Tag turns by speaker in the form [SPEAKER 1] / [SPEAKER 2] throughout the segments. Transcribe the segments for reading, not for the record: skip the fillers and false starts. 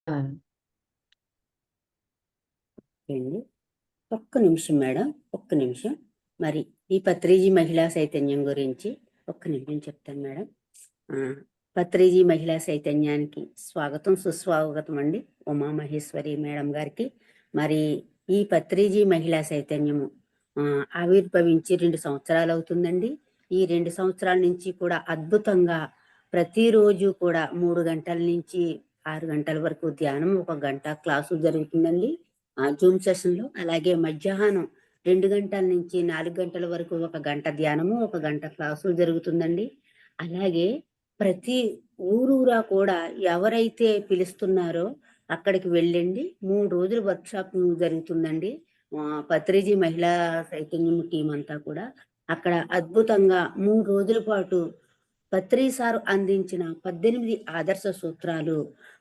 [SPEAKER 1] ఆ! అండి. ఒక్క నిమిషం మేడం. ఒక్క నిమిషం. మరి ఈ పత్రిజీ మహిళా చైతన్యం గురించి ఒక్క నిమిషం చెప్తాను మేడం. ఆ, పత్రిజీ మహిళా చైతన్యానికి స్వాగతం, సుస్వాగతం అండి ఉమామహేశ్వరి మేడం గారికి. మరి ఈ పత్రిజీ మహిళా చైతన్యము ఆవిర్భవించి 2 సంవత్సరాలు అవుతుందండి. ఈ 2 సంవత్సరాల నుంచి కూడా అద్భుతంగా ప్రతిరోజు కూడా 3 గంటల నుంచి 6 గంటల వరకు ధ్యానం, 1 గంట క్లాసు జరుగుతుందండి జూమ్ సెషన్లో. అలాగే మధ్యాహ్నం 2 గంటల నుంచి 4 గంటల వరకు 1 గంట ధ్యానము, 1 గంట క్లాసులు జరుగుతుందండి. అలాగే ప్రతి ఊరూరా కూడా ఎవరైతే పిలుస్తున్నారో అక్కడికి వెళ్ళండి. 3 రోజులు వర్క్షాప్ జరుగుతుందండి. పత్రిజీ మహిళా చైతన్యం టీం అంతా కూడా అక్కడ అద్భుతంగా 3 రోజుల పాటు పత్రి సార్ అందించిన 18 ఆదర్శ సూత్రాలు,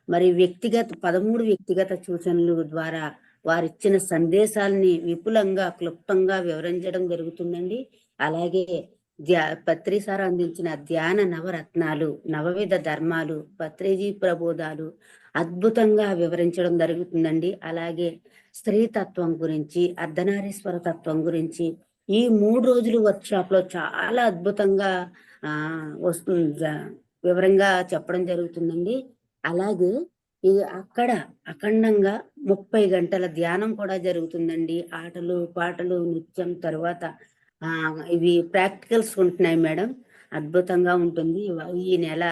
[SPEAKER 1] మరి 13 వ్యక్తిగత సూచనలు ద్వారా వారిచ్చిన సందేశాలని విపులంగా క్లుప్తంగా వివరించడం జరుగుతుందండి. అలాగే పత్రి సార్ అందించిన ధ్యాన నవరత్నాలు, నవవిధ ధర్మాలు, పత్రిజీ ప్రబోధాలు అద్భుతంగా వివరించడం జరుగుతుందండి. అలాగే స్త్రీ తత్వం గురించి, అర్ధనారీశ్వర తత్వం గురించి ఈ 3 రోజులు వర్క్షాప్ లో చాలా అద్భుతంగా వస్తుంది, వివరంగా చెప్పడం జరుగుతుందండి. అలాగే ఇది అక్కడ అఖండంగా 30 గంటల ధ్యానం కూడా జరుగుతుందండి. ఆటలు పాటలు నృత్యం తర్వాత ఇవి ప్రాక్టికల్స్ ఉంటున్నాయి మేడం. అద్భుతంగా ఉంటుంది. ఈ నెల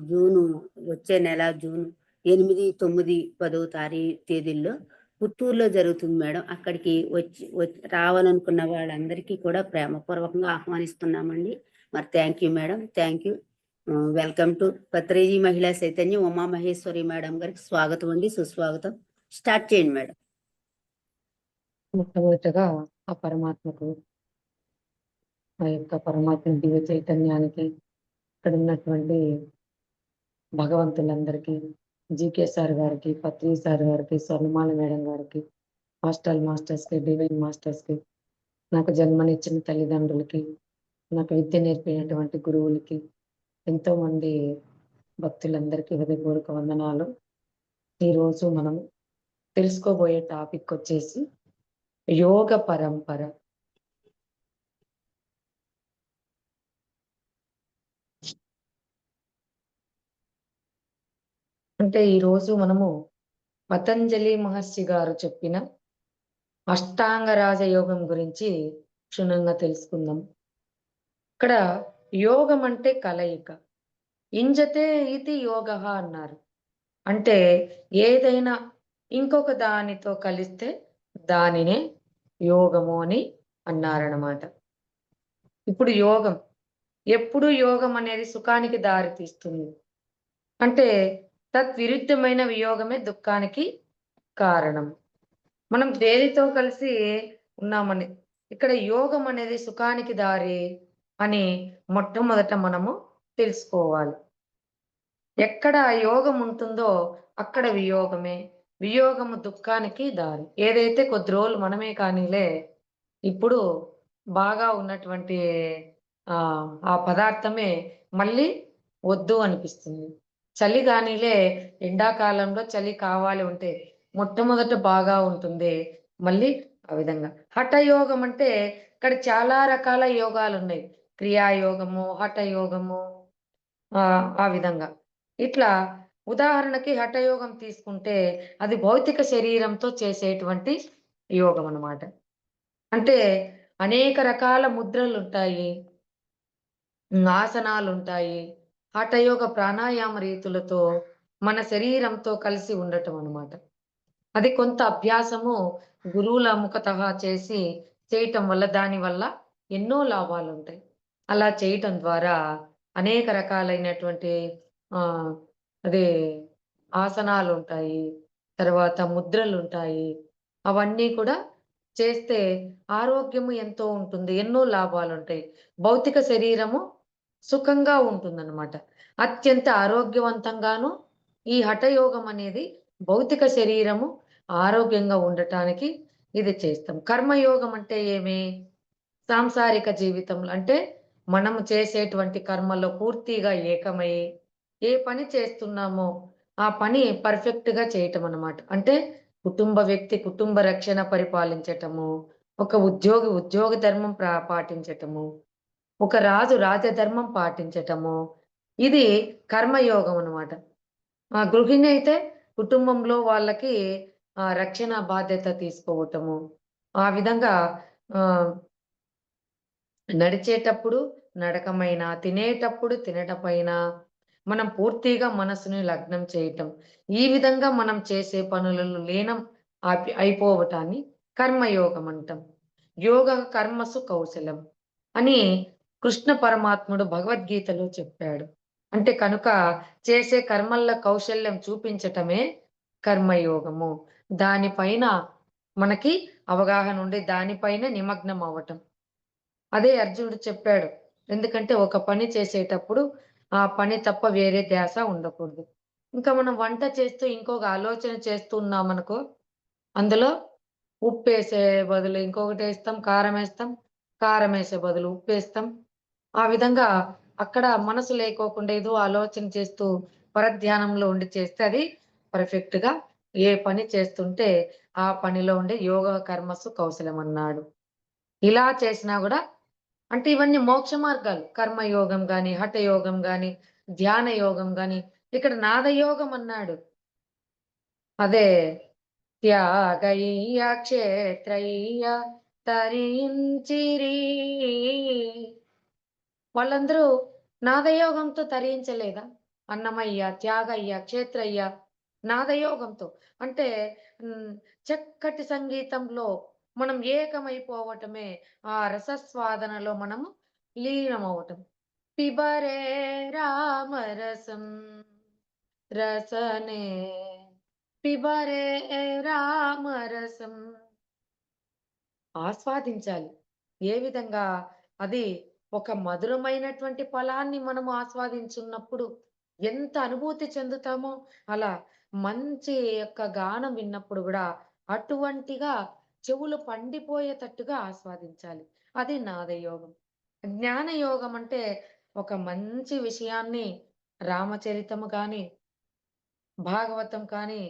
[SPEAKER 1] జూను, వచ్చే నెల జూన్ 8, 9, 10 తేదీల్లో పుత్తూరులో జరుగుతుంది మేడం. అక్కడికి వచ్చి రావాలనుకున్న వాళ్ళందరికీ కూడా ప్రేమపూర్వకంగా ఆహ్వానిస్తున్నామండి. మరి thank you madam, thank you. Welcome to Patriji మహిళా చైతన్యం ఉమామహేశ్వరి మేడం గారికి స్వాగతం అండి, సుస్వాగతం. స్టార్ట్ చేయండి మేడం.
[SPEAKER 2] మొట్టమొదటగా ఆ పరమాత్మకు, ఆ యొక్క పరమాత్మ దివ్య చైతన్యానికి, ఇక్కడ ఉన్నటువంటి భగవంతులందరికీ, జీకే సార్ గారికి, పత్రి సార్ గారికి, స్వర్ణమాల మేడం గారికి, మాస్టర్స్కి, డివైన్ మాస్టర్స్కి, నాకు జన్మనిచ్చిన తల్లిదండ్రులకి, నాకు విద్య నేర్పినటువంటి గురువులకి, ఎంతో మంది భక్తులందరికీ హృదయపూర్వక వందనాలు. ఈరోజు మనం తెలుసుకోబోయే టాపిక్ వచ్చేసి యోగ పరంపర. అంటే ఈరోజు మనము పతంజలి మహర్షి గారు చెప్పిన అష్టాంగ రాజయోగం గురించి క్షుణ్ణంగా తెలుసుకుందాం. ఇక్కడ యోగం అంటే కలయిక, ఇంజతే ఇది యోగ అన్నారు. అంటే ఏదైనా ఇంకొక దానితో కలిస్తే దానినే యోగము అని అన్నారన్నమాట. ఇప్పుడు యోగం, ఎప్పుడు యోగం అనేది సుఖానికి దారి తీస్తుంది అంటే తద్విరుద్ధమైన వియోగమే దుఃఖానికి కారణం. మనం దేనితో కలిసి ఉన్నామని, ఇక్కడ యోగం అనేది సుఖానికి దారి అని మొట్టమొదట మనము తెలుసుకోవాలి. ఎక్కడ యోగం ఉంటుందో అక్కడ వియోగమే, వియోగము దుఃఖానికి దారి. ఏదైతే కొద్ది రోజులు మనమే కానీలే ఇప్పుడు బాగా ఉన్నటువంటి ఆ పదార్థమే మళ్ళీ వద్దు అనిపిస్తుంది. చలి కానీలే, ఎండాకాలంలో చలి కావాలి ఉంటే మొట్టమొదట బాగా ఉంటుంది, మళ్ళీ ఆ విధంగా. హఠయోగం అంటే ఇక్కడ చాలా రకాల యోగాలు ఉన్నాయి. క్రియాయోగము, హఠయోగము, ఆ విధంగా. ఇట్లా ఉదాహరణకి హఠయోగం తీసుకుంటే అది భౌతిక శరీరంతో చేసేటువంటి యోగం అన్నమాట. అంటే అనేక రకాల ముద్రలు ఉంటాయి, ఆసనాలు ఉంటాయి. హఠయోగ ప్రాణాయామ రీతులతో మన శరీరంతో కలిసి ఉండటం అన్నమాట. అది కొంత అభ్యాసము గురువుల ముఖతః చేసి చేయటం వల్ల, దాని వల్ల ఎన్నో లాభాలు ఉంటాయి. అలా చేయటం ద్వారా అనేక రకాలైనటువంటి అదే ఆసనాలు ఉంటాయి, తర్వాత ముద్రలు ఉంటాయి. అవన్నీ కూడా చేస్తే ఆరోగ్యము ఎంతో ఉంటుంది, ఎన్నో లాభాలు ఉంటాయి. భౌతిక శరీరము సుఖంగా ఉంటుందన్నమాట. అత్యంత ఆరోగ్యవంతంగాను ఈ హఠయోగం అనేది భౌతిక శరీరము ఆరోగ్యంగా ఉండటానికి ఇది చేస్తాం. కర్మయోగం అంటే ఏమి? సాంసారిక జీవితంలో అంటే మనము చేసేటువంటి కర్మలో పూర్తిగా ఏకమై ఏ పని చేస్తున్నామో ఆ పని పర్ఫెక్ట్‌గా చేయటం అన్నమాట. అంటే వ్యక్తి కుటుంబ రక్షణ పరిపాలించటము, ఒక ఉద్యోగి ఉద్యోగ ధర్మం పాటించటము, ఒక రాజు రాజధర్మం పాటించటము. ఇది కర్మయోగం అన్నమాట. గృహిణి అయితే కుటుంబంలో వాళ్ళకి రక్షణ బాధ్యత తీసుకోవటము. ఆ విధంగా ఆహ్, నడిచేటప్పుడు నడకమైనా, తినేటప్పుడు తినటమైనా, మనం పూర్తిగా మనసుని లగ్నం చేయటం. ఈ విధంగా మనం చేసే పనులలో లీనం అయిపోవటాన్ని కర్మయోగం అంటాం. యోగ కర్మసు కౌశలం అని కృష్ణ పరమాత్ముడు భగవద్గీతలో చెప్పాడు. అంటే కనుక చేసే కర్మల్లో కౌశల్యం చూపించటమే కర్మయోగము. దానిపైన మనకి అవగాహన ఉండి దానిపైన నిమగ్నం అవ్వటం. అదే అర్జునుడు చెప్పాడు. ఎందుకంటే ఒక పని చేసేటప్పుడు ఆ పని తప్ప వేరే ధ్యాస ఉండకూడదు. ఇంకా మనం వంట చేస్తూ ఇంకొక ఆలోచన చేస్తూ ఉన్నామనుకో, అందులో ఉప్పేసే బదులు ఇంకొకటేస్తాం, కారమేస్తాం. కారమేసే బదులు ఉప్పేస్తాం. ఆ విధంగా అక్కడ మనసు లేకోకుండా ఏదో ఆలోచన చేస్తూ పరధ్యానంలో ఉండి చేస్తే అది పర్ఫెక్ట్‌గా ఏ పని చేస్తుంటే ఆ పనిలో ఉండే యోగ కర్మసు కౌశలమన్నాడు. ఇలా చేసినా గూడా అంటే ఇవన్నీ మోక్ష మార్గాలు. కర్మయోగం గాని, హఠయోగం గాని, ధ్యాన యోగం గాని, ఇక్కడ నాదయోగం అన్నాడు. అదే త్యాగయ్య క్షేత్రయ్య తరించిరి. వాళ్ళందరూ నాదయోగంతో తరించలేదా? అన్నమయ్య, త్యాగయ్య, క్షేత్రయ్య నాదయోగంతో. అంటే హ్మ్, చక్కటి సంగీతంలో మనం ఏకమైపోవటమే ఆ రసస్వాదనలో మనము లీనమవ్వటం. పిబరే రామరసం రసనే పిబరే రామరసం ఆస్వాదించాలి. ఏ విధంగా? అది ఒక మధురమైనటువంటి ఫలాన్ని మనము ఆస్వాదించున్నప్పుడు ఎంత అనుభూతి చెందుతామో, అలా మంచి యొక్క గానం విన్నప్పుడు గూడా అటువంటిగా చెవులు పండిపోయేటట్టుగా ఆస్వాదించాలి. అది నాదయోగం. జ్ఞానయోగం అంటే ఒక మంచి విషయాన్ని రామచరితము గాని, భాగవతం కానీ,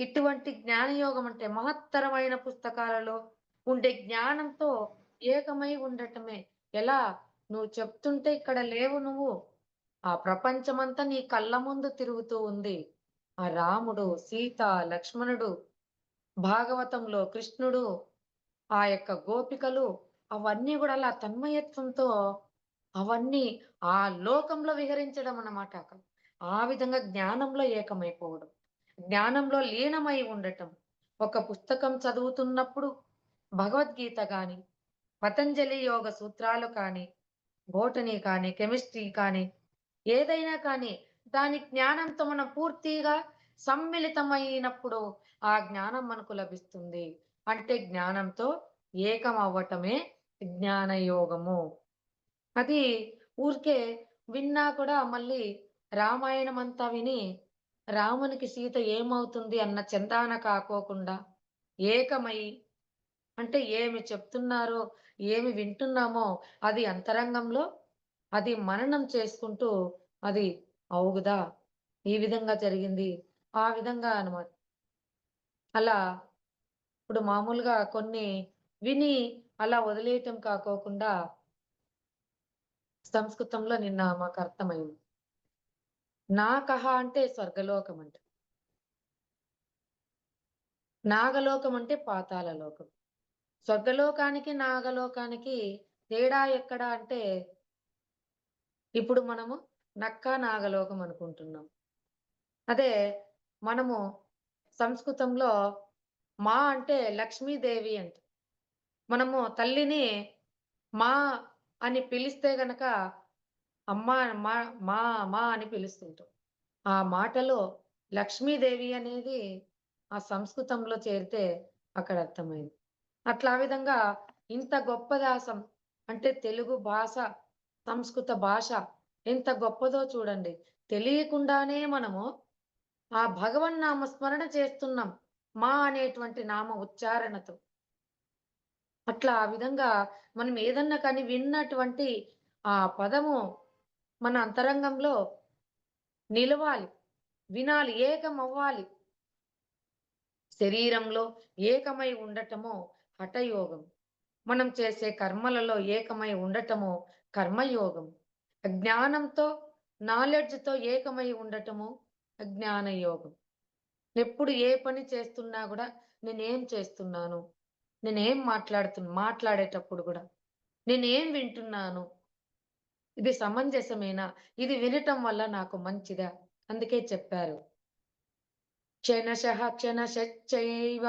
[SPEAKER 2] ఇటువంటి జ్ఞానయోగం అంటే మహత్తరమైన పుస్తకాలలో ఉండే జ్ఞానంతో ఏకమై ఉండటమే. ఎలా? నువ్వు చెప్తుంటే ఇక్కడ లేవు నువ్వు. ఆ ప్రపంచమంతా నీ కళ్ళ ముందు తిరుగుతూ ఉంది. ఆ రాముడు, సీత, లక్ష్మణుడు, భాగవతంలో కృష్ణుడు, ఆ యొక్క గోపికలు అవన్నీ గూడా అలా తన్మయత్వంతో అవన్నీ ఆ లోకంలో విహరించడం అన్నమాట అక్కడ. ఆ విధంగా జ్ఞానంలో ఏకమైపోవడం. జ్ఞానంలో లీనమై ఉండటం. ఒక పుస్తకం చదువుతున్నప్పుడు భగవద్గీత గాని, పతంజలి యోగ సూత్రాలు కానీ, బోటనీ కానీ, కెమిస్ట్రీ కానీ, ఏదైనా కానీ దాని జ్ఞానంతో మనం పూర్తిగా సమ్మిళితమైనప్పుడు ఆ జ్ఞానం మనకు లభిస్తుంది. అంటే జ్ఞానంతో ఏకమవ్వటమే జ్ఞానయోగము. అది ఊరికే విన్నా కూడా మళ్ళీ రామాయణమంతా విని రామునికి సీత ఏమవుతుంది అన్న చింతాన కాకోకుండా ఏకమై అంటే ఏమి చెప్తున్నారో, ఏమి వింటున్నామో అది అంతరంగంలో అది మననం చేసుకుంటూ అది అవుగదా! ఈ విధంగా జరిగింది. ఆ విధంగా అన్నమాట. అలా ఇప్పుడు మామూలుగా కొన్ని విని అలా వదిలేయటం కాకోకుండా సంస్కృతంలో నిన్న మాకర్థమైంది. నాకహ అంటే స్వర్గలోకం అంట. నాగలోకం అంటే పాతాళ లోకం. స్వర్గలోకానికి, నాగలోకానికి తేడా ఎక్కడ అంటే, ఇప్పుడు మనము నక్క నాగలోకం అనుకుంటున్నాం. అదే మనము సంస్కృతంలో మా అంటే లక్ష్మీదేవి అంట. మనము తల్లిని మా అని పిలిస్తే గనక అమ్మ మా మా మా అని పిలుస్తుంటాం. ఆ మాటలో లక్ష్మీదేవి అనేది ఆ సంస్కృతంలో చేరితే అక్కడ అర్థమైంది. అట్లా ఆ విధంగా ఇంత గొప్ప దాసం అంటే తెలుగు భాష, సంస్కృత భాష ఎంత గొప్పదో చూడండి. తెలియకుండానే మనము ఆ భగవన్నామ స్మరణ చేస్తున్నాం. మా అనేటువంటి నామ ఉచ్చారణతో. అట్లా ఆ విధంగా మనం ఏదన్నా కానీ విన్నటువంటి ఆ పదము మన అంతరంగంలో నిలవాలి. వినాలి, ఏకం అవ్వాలి. శరీరంలో ఏకమై ఉండటము హఠయోగం. మనం చేసే కర్మలలో ఏకమై ఉండటము కర్మయోగం. జ్ఞానంతో, నాలెడ్జ్‌తో ఏకమై ఉండటము జ్ఞాన యోగం. ఎప్పుడు ఏ పని చేస్తున్నా గూడా నేనేం చేస్తున్నాను? నేనేం మాట్లాడేటప్పుడు గూడా నేనేం వింటున్నాను? ఇది సమంజసమేనా? ఇది వినటం వల్ల నాకు మంచిదా? అందుకే చెప్పారు. క్షణశశ్చైవ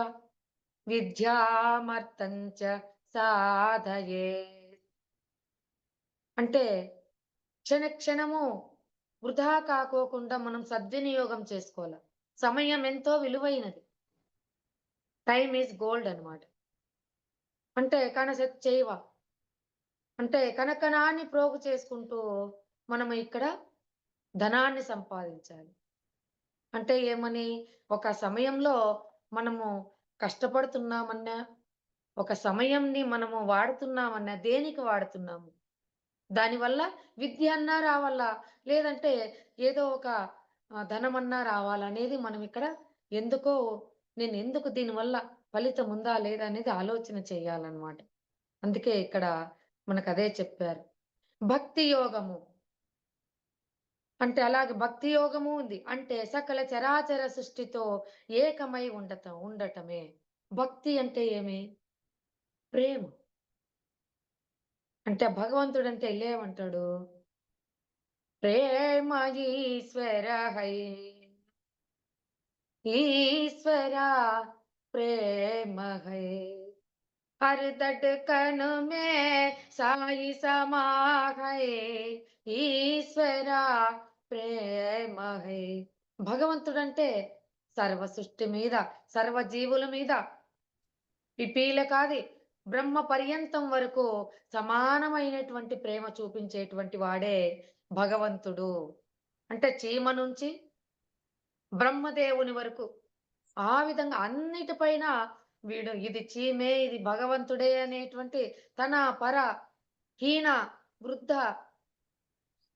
[SPEAKER 2] విద్యామర్థం చ సాధయేత్. అంటే క్షణము వృధా కాకోకుండా మనం సద్వినియోగం చేసుకోవాలి. సమయం ఎంతో విలువైనది. టైమ్ ఈజ్ గోల్డ్ అన్నమాట. అంటే కణశశ్చైవ అంటే కణకణాన్ని ప్రోగు చేసుకుంటూ మనం ఇక్కడ ధనాన్ని సంపాదించాలి. అంటే ఏమని? ఒక సమయంలో మనము కష్టపడుతున్నామన్నా, ఒక సమయంని మనము వాడుతున్నామన్నా దేనికి వాడుతున్నాము? దానివల్ల విద్య అన్నా రావాలా, లేదంటే ఏదో ఒక ధనమన్నా రావాలనేది మనం ఇక్కడ ఎందుకో నేనెందుకు దీనివల్ల ఫలితం ఉందా లేదా అనేది ఆలోచన చేయాలన్నమాట. అందుకే ఇక్కడ మనకదే చెప్పారు. భక్తి యోగము. అంటే అలాగే భక్తి యోగము ఉంది. అంటే సకల చరాచర సృష్టితో ఏకమై ఉండటమే. భక్తి అంటే ఏమి? ప్రేమ. అంటే భగవంతుడంటే ఏమంటాడు? ప్రేమ ఈశ్వర హై. ఈశ్వర ప్రేమ హై. हर धड़कन में साई समा है. ఈశ్వరా ప్రేమ హై. భగవంతుడంటే సర్వ సృష్టి మీద, సర్వ జీవుల మీద పిపీలకాది బ్రహ్మ పర్యంతం వరకు సమానమైనటువంటి ప్రేమ చూపించేటువంటి వాడే భగవంతుడు. అంటే చీమ నుంచి బ్రహ్మదేవుని వరకు ఆ విధంగా అన్నిటిపైన వీడు ఇది చీమే, ఇది భగవంతుడే అనేటువంటి తన, పర, హీన, వృద్ధ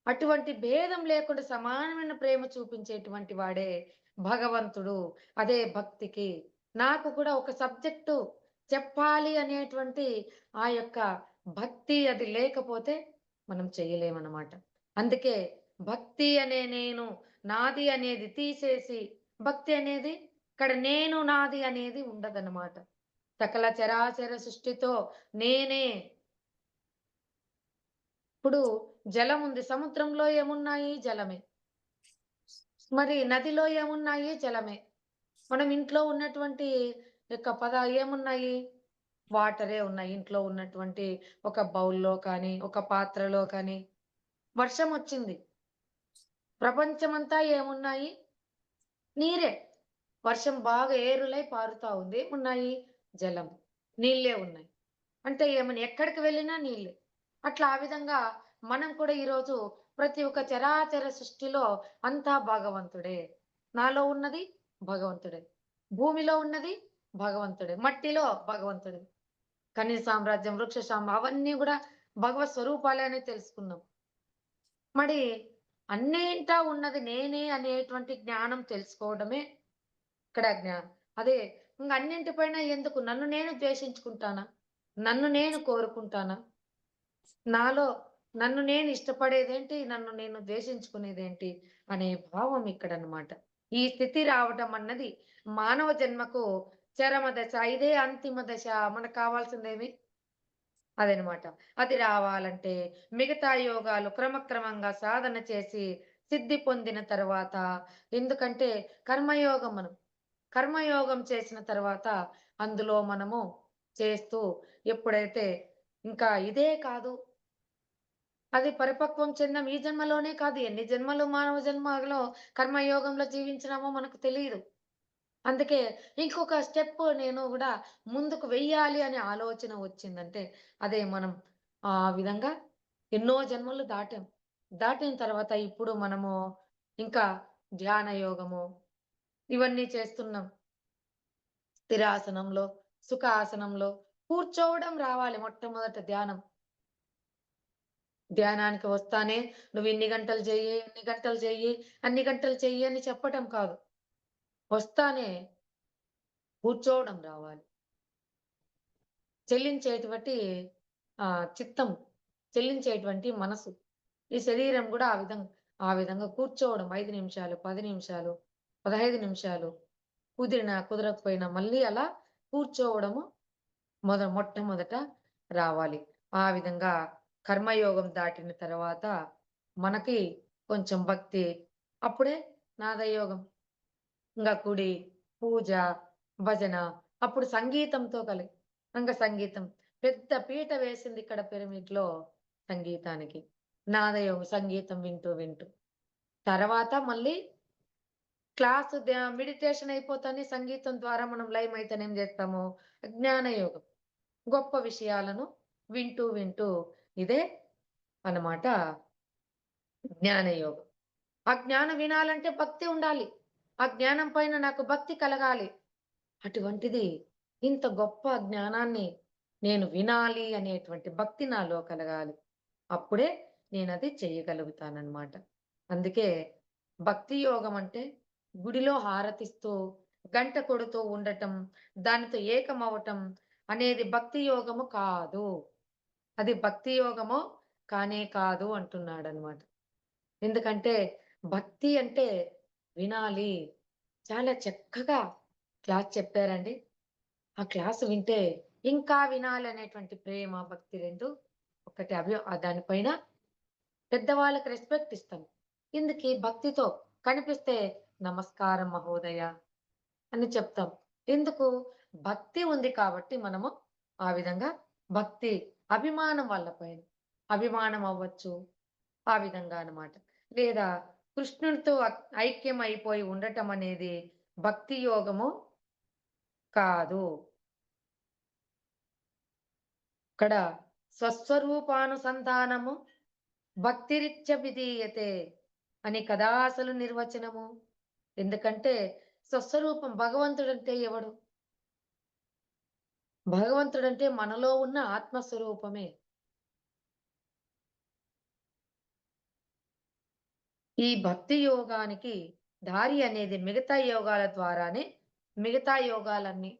[SPEAKER 2] అటువంటి భేదం లేకుండా సమానమైన ప్రేమ చూపించేటువంటి వాడే భగవంతుడు. అదే భక్తికి. నాకు కూడా ఒక సబ్జెక్టు చెప్పాలి అనేటువంటి ఆ యొక్క భక్తి అది లేకపోతే మనం చేయలేమన్నమాట. అందుకే భక్తి అనే నేను, నాది అనేది తీసేసి భక్తి అనేది ఇక్కడ నేను, నాది అనేది ఉండదన్నమాట. సకల చరాచర సృష్టితో నేనే. ఇప్పుడు జలం ఉంది. సముద్రంలో ఏమున్నాయి? జలమే. మరి నదిలో ఏమున్నాయి? జలమే. మనం ఇంట్లో ఉన్నటువంటి యొక్క ఏమున్నాయి? వాటరే ఉన్నాయి. ఇంట్లో ఉన్నటువంటి ఒక బౌల్‌లో కానీ, ఒక పాత్రలో కానీ వర్షమొచ్చింది. ప్రపంచమంతా ఏమున్నాయి? నీరే. వర్షం బాగా ఏరులై పారుతా ఉంది. ఏమున్నాయి? జలం. నీళ్ళే ఉన్నాయి. అంటే ఏమని ఎక్కడికి వెళ్ళినా నీళ్ళే. అట్లా ఆ విధంగా మనం కూడా ఈరోజు ప్రతి ఒక్క చరాచర సృష్టిలో అంతా భగవంతుడే. నాలో ఉన్నది భగవంతుడే. భూమిలో ఉన్నది భగవంతుడే. మట్టిలో భగవంతుడే. ఖనిజ సామ్రాజ్యం, వృక్ష అవన్నీ గూడా భగవత్ స్వరూపాలే అని తెలుసుకున్నాం. మరి అన్నింటా ఉన్నది నేనే అనేటువంటి జ్ఞానం తెలుసుకోవడమే ఇక్కడ జ్ఞానం. అదే ఇంగ అన్నింటిపైన ఎందుకు నన్ను నేను ద్వేషించుకుంటానా? నన్ను నేను కోరుకుంటానా? నాలో నన్ను నేను ఇష్టపడేదేంటి? నన్ను నేను ద్వేషించుకునేదేంటి? అనే భావం ఇక్కడనమాట. ఈ స్థితి రావడం అన్నది మానవ జన్మకు చరమ దశ. ఇదే అంతిమ దశ. మనకు కావాల్సిందేమి అదనమాట. అది రావాలంటే మిగతా యోగాలు క్రమక్రమంగా సాధన చేసి సిద్ధి పొందిన తర్వాత ఎందుకంటే కర్మయోగం మనం. కర్మయోగం చేసిన తర్వాత అందులో మనము చేస్తూ ఎప్పుడైతే ఇంకా ఇదే కాదు అది పరిపక్వం చెందాం ఈ జన్మలోనే కాదు ఎన్ని జన్మలు మానవ జన్మలో కర్మయోగంలో జీవించినామో మనకు తెలీదు. అందుకే ఇంకొక స్టెప్ నేను గూడా ముందుకు వెయ్యాలి అనే ఆలోచన వచ్చిందంటే, అదే మనం ఆ విధంగా ఎన్నో జన్మలు దాటాం. దాటిన తర్వాత ఇప్పుడు మనము ఇంకా ధ్యాన యోగము ఇవన్నీ చేస్తున్నాం. స్థిరాసనంలో, సుఖాసనంలో కూర్చోవడం రావాలి మొట్టమొదట ధ్యానం. ధ్యానానికి వస్తానే నువ్వు ఇన్ని గంటలు చెయ్యి, ఇన్ని గంటలు చెయ్యి, అన్ని గంటలు చెయ్యి అని చెప్పటం కాదు. వస్తానే కూర్చోవడం రావాలి. చెల్లించేటువంటి చిత్తం, చెల్లించేటువంటి మనసు. ఈ శరీరం గూడా ఆ విధంగా కూర్చోవడం 5 నిమిషాలు, 10 నిమిషాలు, 15 నిమిషాలు కుదరకపోయినా మళ్ళీ అలా కూర్చోవడము మొట్టమొదట రావాలి. ఆ విధంగా కర్మయోగం దాటిన తర్వాత మనకి కొంచెం భక్తి. అప్పుడే నాదయోగం. ఇంగ కుడి, పూజ, భజన అప్పుడు సంగీతంతో ఇంగ సంగీతం. పెద్ద పీట వేసింది ఇక్కడ పిరమిడ్‌లో సంగీతానికి. నాదయోగం సంగీతం వింటూ, వింటూ. తర్వాత మళ్ళీ క్లాసు మెడిటేషన్ అయిపోతానే సంగీతం ద్వారా మనం లయమైతేనే ఏం చేస్తాము? జ్ఞానయోగం. గొప్ప విషయాలను వింటూ, వింటూ ఇదే అన్నమాట జ్ఞానయోగం. ఆ జ్ఞానం వినాలంటే భక్తి ఉండాలి. ఆ జ్ఞానం పైన నాకు భక్తి కలగాలి. అటువంటిది ఇంత గొప్ప జ్ఞానాన్ని నేను వినాలి అనేటువంటి భక్తి నాలో కలగాలి. అప్పుడే నేనది చేయగలుగుతానన్నమాట. అందుకే భక్తి యోగం అంటే గుడిలో హారతిస్తూ, గంట కొడుతూ ఉండటం, దానితో ఏకమవ్వటం అనేది భక్తి యోగము కాదు. అది భక్తి యోగము కానే కాదు అంటున్నాడన్నమాట. ఎందుకంటే భక్తి అంటే వినాలి. చాలా చక్కగా క్లాస్ చెప్పారండి. ఆ క్లాస్ వింటే ఇంకా వినాలనేటువంటి ప్రేమ, భక్తి 2 ఒకటి దాని పైన పెద్దవాళ్ళకి రెస్పెక్ట్ ఇస్తాం. కిందకి భక్తితో కనిపిస్తే నమస్కారం మహోదయ అని చెప్తాం. ఎందుకు? భక్తి ఉంది కాబట్టి మనము ఆ విధంగా భక్తి, అభిమానం వాళ్ళ పైన. అభిమానం అవ్వచ్చు. ఆ విధంగా అన్నమాట. లేదా కృష్ణునితో ఐక్యం అయిపోయి ఉండటం అనేది భక్తి యోగము కాదు. ఇక్కడ స్వస్వరూపానుసంధానము భక్తిరిత్య విధీయతే అని కదా అసలు నిర్వచనము. ఎందుకంటే స్వస్వరూపం భగవంతుడంటే ఎవడు? భగవంతుడంటే మనలో ఉన్న ఆత్మస్వరూపమే. ఈ భక్తి యోగానికి దారి అనేది మిగతా యోగాల ద్వారానే మిగతా యోగాలన్నీ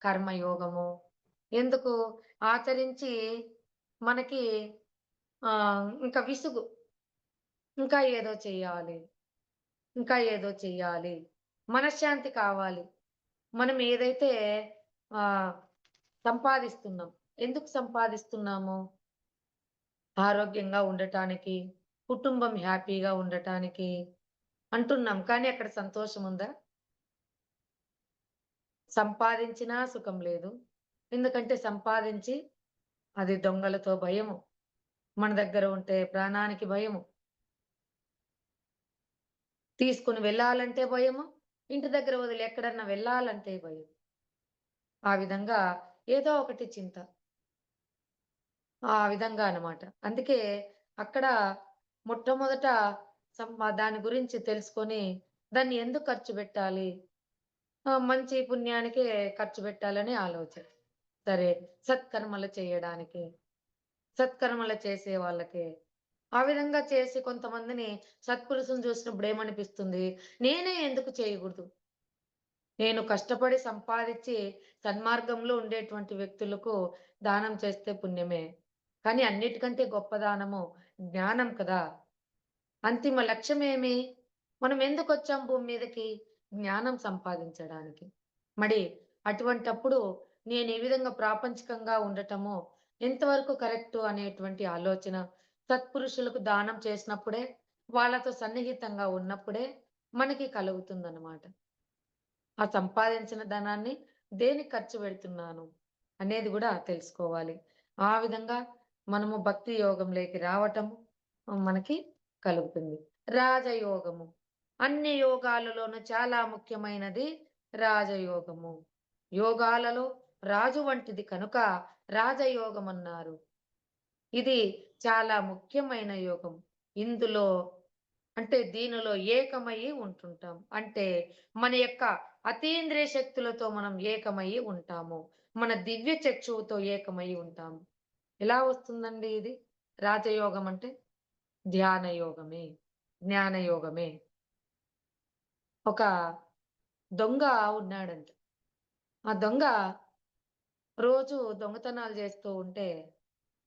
[SPEAKER 2] కర్మయోగము ఎందుకు ఆచరించి మనకి ఇంకా విసుగు. ఇంకా ఏదో చెయ్యాలి. ఇంకా ఏదో చెయ్యాలి. మనశ్శాంతి కావాలి. మనం ఏదైతే ఆహ్, సంపాదిస్తున్నాం. ఎందుకు సంపాదిస్తున్నాము? ఆరోగ్యంగా ఉండటానికి, కుటుంబం హ్యాపీగా ఉండటానికి అంటున్నాం. కానీ అక్కడ సంతోషం ఉందా? సంపాదించినా సుఖం లేదు. ఎందుకంటే సంపాదించి అది దొంగలతో భయము. మన దగ్గర ఉంటే ప్రాణానికి భయము. తీసుకొని వెళ్ళాలంటే భయము. ఇంటి దగ్గర వదిలి ఎక్కడన్నా వెళ్ళాలంటే భయం. ఆ విధంగా ఏదో ఒకటి చింత. ఆ విధంగా అన్నమాట. అందుకే అక్కడ మొట్టమొదట దాని గురించి తెలుసుకొని దాన్ని ఎందుకు ఖర్చు పెట్టాలి? మంచి పుణ్యానికే ఖర్చు పెట్టాలని ఆలోచన. సరే సత్కర్మలు చేయడానికి, సత్కర్మలు చేసే వాళ్ళకి. ఆ విధంగా చేసి కొంతమందిని సత్పురుషులను చూసినప్పుడు ఏమనిపిస్తుంది? నేనే ఎందుకు చేయకూడదు? నేను కష్టపడి సంపాదించి సన్మార్గంలో ఉండేటువంటి వ్యక్తులకు దానం చేస్తే పుణ్యమే. కానీ అన్నిటికంటే గొప్ప దానము జ్ఞానం కదా! అంతిమ లక్ష్యమేమి? మనం ఎందుకొచ్చాం భూమి మీదకి? జ్ఞానం సంపాదించడానికి. మరి అటువంటప్పుడు నేను ఈ విధంగా ప్రాపంచికంగా ఉండటము ఎంతవరకు కరెక్టు అనేటువంటి ఆలోచన సత్పురుషులకు దానం చేసినప్పుడే, వాళ్ళతో సన్నిహితంగా ఉన్నప్పుడే మనకి కలుగుతుందన్నమాట. ఆ సంపాదించిన ధనాన్ని దేనికి ఖర్చు పెడుతున్నాను అనేది గూడా తెలుసుకోవాలి. ఆ విధంగా మనము భక్తి యోగంలోకి రావటము మనకి కలుగుతుంది. రాజయోగము. అన్ని యోగాలలోనూ చాలా ముఖ్యమైనది రాజయోగము. యోగాలలో రాజు వంటిది కనుక రాజయోగమన్నారు. ఇది చాలా ముఖ్యమైన యోగం. ఇందులో అంటే దీనిలో ఏకమయ్యి ఉంటుంటాం. అంటే మన యొక్క అతీంద్రియ శక్తులతో మనం ఏకమయ్యి ఉంటాము. మన దివ్య చక్షువుతో ఏకమై ఉంటాము. ఎలా వస్తుందండి ఇది? రాజయోగం అంటే ధ్యాన యోగమే, జ్ఞాన యోగమే. ఒక దొంగ ఉన్నాడంట. ఆ దొంగ రోజు దొంగతనాలు చేస్తూ ఉంటే,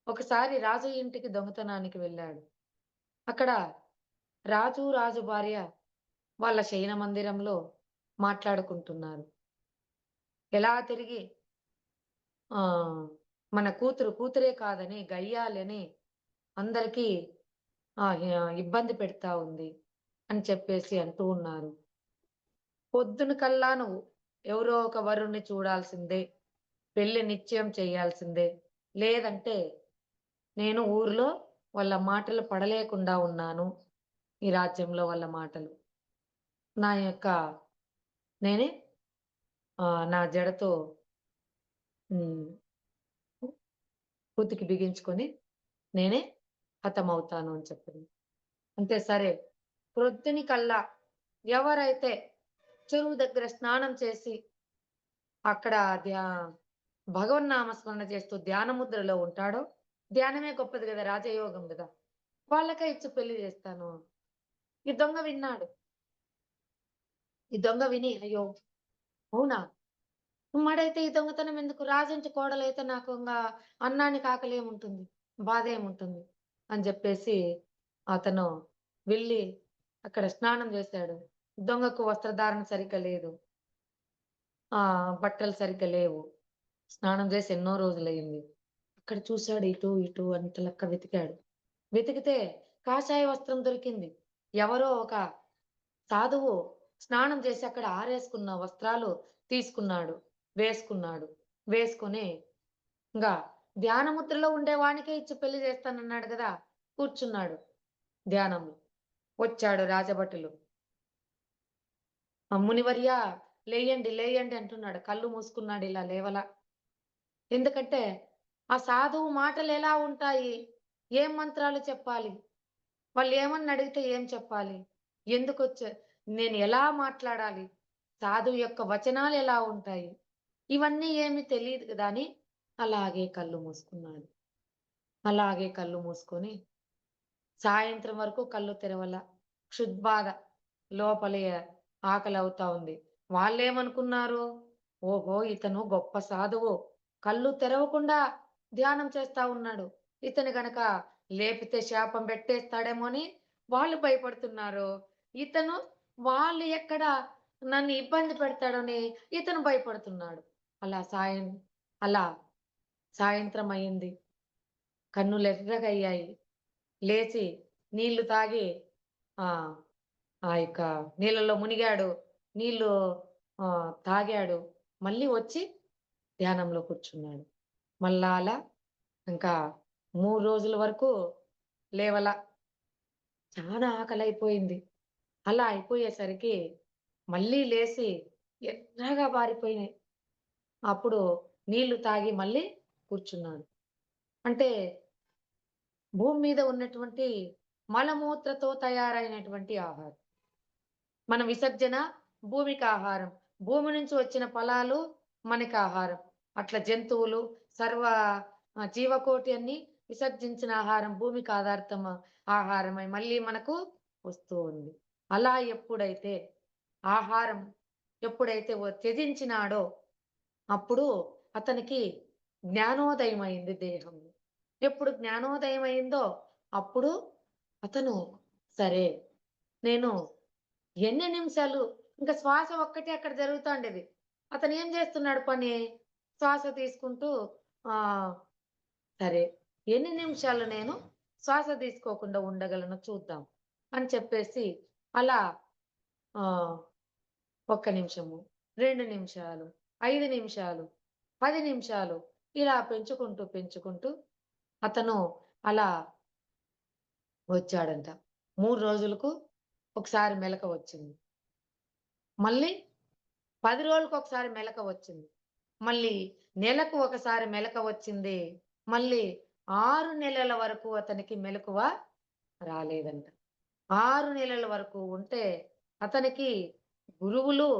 [SPEAKER 2] ఒకసారి రాజు ఇంటికి దొంగతనానికి వెళ్ళాడు. అక్కడ రాజు భార్య వాళ్ళ శయన మందిరంలో మాట్లాడుకుంటున్నారు. ఎలా తిరిగి ఆహ్, మన కూతురే కాదని, గయ్యాలని అందరికీ ఇబ్బంది పెడతా ఉంది అని చెప్పేసి అంటూ ఉన్నారు. పొద్దున కల్లా నువ్వు ఎవరో ఒక వరుణ్ణి చూడాల్సిందే. పెళ్లి నిశ్చయం చేయాల్సిందే. లేదంటే నేను ఊర్లో వాళ్ళ మాటలు పడలేకుండా ఉన్నాను. ఈ రాజ్యంలో వాళ్ళ మాటలు. నా యొక్క నేనే నా జడతో హ్మ్. మూతికి బిగించుకొని నేనే హతమవుతాను అని చెప్పింది. అంతే సరే. ప్రొద్దునికల్లా ఎవరైతే చెరువు దగ్గర స్నానం చేసి అక్కడ భగవన్నామ స్మరణ చేస్తూ ధ్యాన ముద్రలో ఉంటాడో, ధ్యానమే గొప్పది గదా! రాజయోగం గదా! వాళ్ళకే ఇచ్చి పెళ్లి జేస్తాను. ఈ దొంగ విన్నాడు. ఈ దొంగ విని అయ్యో! అవునా? మడైతే ఈ దొంగతనం ఎందుకు? రాజంటి కోడలైతే నాకు అన్నానికి ఆకలేముంటుంది? బాధేముంటుంది? అని జెప్పేసి అతను వెళ్ళి అక్కడ స్నానం జేశాడు. దొంగకు వస్త్రధారణ సరిగ్గా లేదు. బట్టలు సరిగ్గా లేవు. స్నానం జేసి ఎన్నో రోజులయింది. అక్కడ చూసాడు ఇటు, ఇటు అంత లెక్క వెతికాడు. వెతికితే కాషాయ వస్త్రం దొరికింది. ఎవరో ఒక సాధువు స్నానం చేసి అక్కడ ఆరేసుకున్న వస్త్రాలు తీసుకున్నాడు. వేసుకున్నాడు. వేసుకొని ఇంగా ధ్యాన ముద్రలో ఉండేవానికే ఇచ్చి పెళ్లి చేస్తానన్నాడు గదా! కూర్చున్నాడు ధ్యానంలో. వచ్చాడు రాజభటులు. మునివర్యా లేయండి, లేయండి అంటున్నాడు. కళ్ళు మూసుకున్నాడు ఇలా లేవలా. ఎందుకంటే, ఆ సాధువు మాటలెలా ఉంటాయి? ఏం మంత్రాలు చెప్పాలి? వాళ్ళేమన్నా అడిగితే ఏం చెప్పాలి? ఎందుకొచ్చా నేను ఎలా మాట్లాడాలి? సాధువు యొక్క వచనాలెలా ఉంటాయి? ఇవన్నీ ఏమి తెలీదు గదా! అని అలాగే కళ్ళు మూసుకున్నాడు. అలాగే కళ్ళు మూసుకొని సాయంత్రం వరకు కళ్ళు తెరవల. క్షుద్బాధ. లోపలే ఆకలవుతా ఉంది. వాళ్ళేమనుకున్నారు? ఓహో! ఇతను గొప్ప సాధువు. కళ్ళు తెరవకుండా ధ్యానం చేస్తా ఉన్నాడు. ఇతను గనక లేపితే శాపం పెట్టేస్తాడేమో అని వాళ్ళు భయపడుతున్నారు. ఇతను వాళ్ళు ఎక్కడ నన్ను ఇబ్బంది పెడతాడని ఇతను భయపడుతున్నాడు. అలా సాయం అలా సాయంత్రం అయింది. కన్నులెర్రగయ్యాయి. లేచి నీళ్లు తాగి ఆ! ఆ యొక్క నీళ్ళలో మునిగాడు. నీళ్ళు తాగాడు. మళ్ళీ వచ్చి ధ్యానంలో కూర్చున్నాడు. మళ్ళా అలా ఇంకా 3 రోజుల వరకు లేవల. చానా ఆకలైపోయింది. అలా అయిపోయేసరికి మళ్ళీ లేసి ఎర్రగా పారిపోయినాయి. అప్పుడు నీళ్లు తాగి మళ్ళీ కూర్చున్నాడు. అంటే భూమి మీద ఉన్నటువంటి మలమూత్రతో తయారైనటువంటి ఆహారం. మన విసర్జన భూమికి ఆహారం. భూమి నుంచి వచ్చిన ఫలాలు మనకి ఆహారం. అట్లా జంతువులు సర్వ జీవకోటి అన్ని విసర్జించిన ఆహారం భూమికి ఆహారమై మళ్ళీ మనకు వస్తూ ఉంది. అలా ఆహారం ఎప్పుడైతే త్యజించినాడో అప్పుడు అతనికి జ్ఞానోదయం అయింది దేహంలో. ఎప్పుడు జ్ఞానోదయం అయిందో అప్పుడు అతను సరే నేను ఎన్ని నిమిషాలు ఇంక శ్వాస ఒక్కటే అక్కడ జరుగుతాండేది. అతనేం జేస్తున్నాడు పని? శ్వాస తీసుకుంటూ ఆహ్, సరే ఎన్ని నిమిషాలు నేను శ్వాస తీసుకోకుండా ఉండగలను చూద్దాం అని చెప్పేసి అలా ఆహ్, ఒక్క నిమిషము, 2 నిమిషాలు, 5 నిమిషాలు, 10 నిమిషాలు ఇలా పెంచుకుంటూ అతను అలా వచ్చాడంట. 3 రోజులకు ఒకసారి మెలకువ వచ్చింది. మళ్ళీ 10 రోజులకొకసారి మెలకువొచ్చింది. మళ్ళీ నెలకు ఒకసారి మెలకువొచ్చింది. మళ్ళీ 6 నెలల వరకు అతనికి మెలకువ రాలేదంట. 6 నెలల వరకు ఉంటే అతనికి గురువులు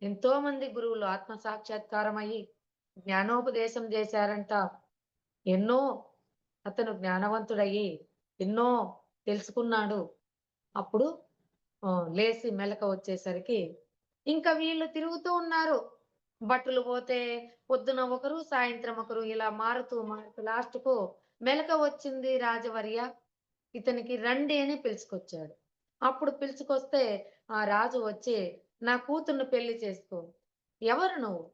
[SPEAKER 2] ఎంతోమంది గురువులు ఆత్మ సాక్షాత్కారం అయ్యి జ్ఞానోపదేశం జేశారంట. ఎన్నో అతను జ్ఞానవంతుడయ్యి ఎన్నో తెలుసుకున్నాడు. అప్పుడు లేసి మెలక వచ్చేసరికి ఇంకా వీళ్ళు తిరుగుతూ ఉన్నారు. బట్టలు పోతే పొద్దున ఒకరు, సాయంత్రం ఒకరు ఇలా మారుతూ, మారుతూ లాస్ట్‌కు మెలక వచ్చింది రాజవర్య. ఇతనికి రండి అని పిలుచుకొచ్చాడు. అప్పుడు పిలుచుకొస్తే ఆ రాజు వచ్చి, "నా కూతుర్ని పెళ్లి చేసుకో." "ఎవరు నువ్వు?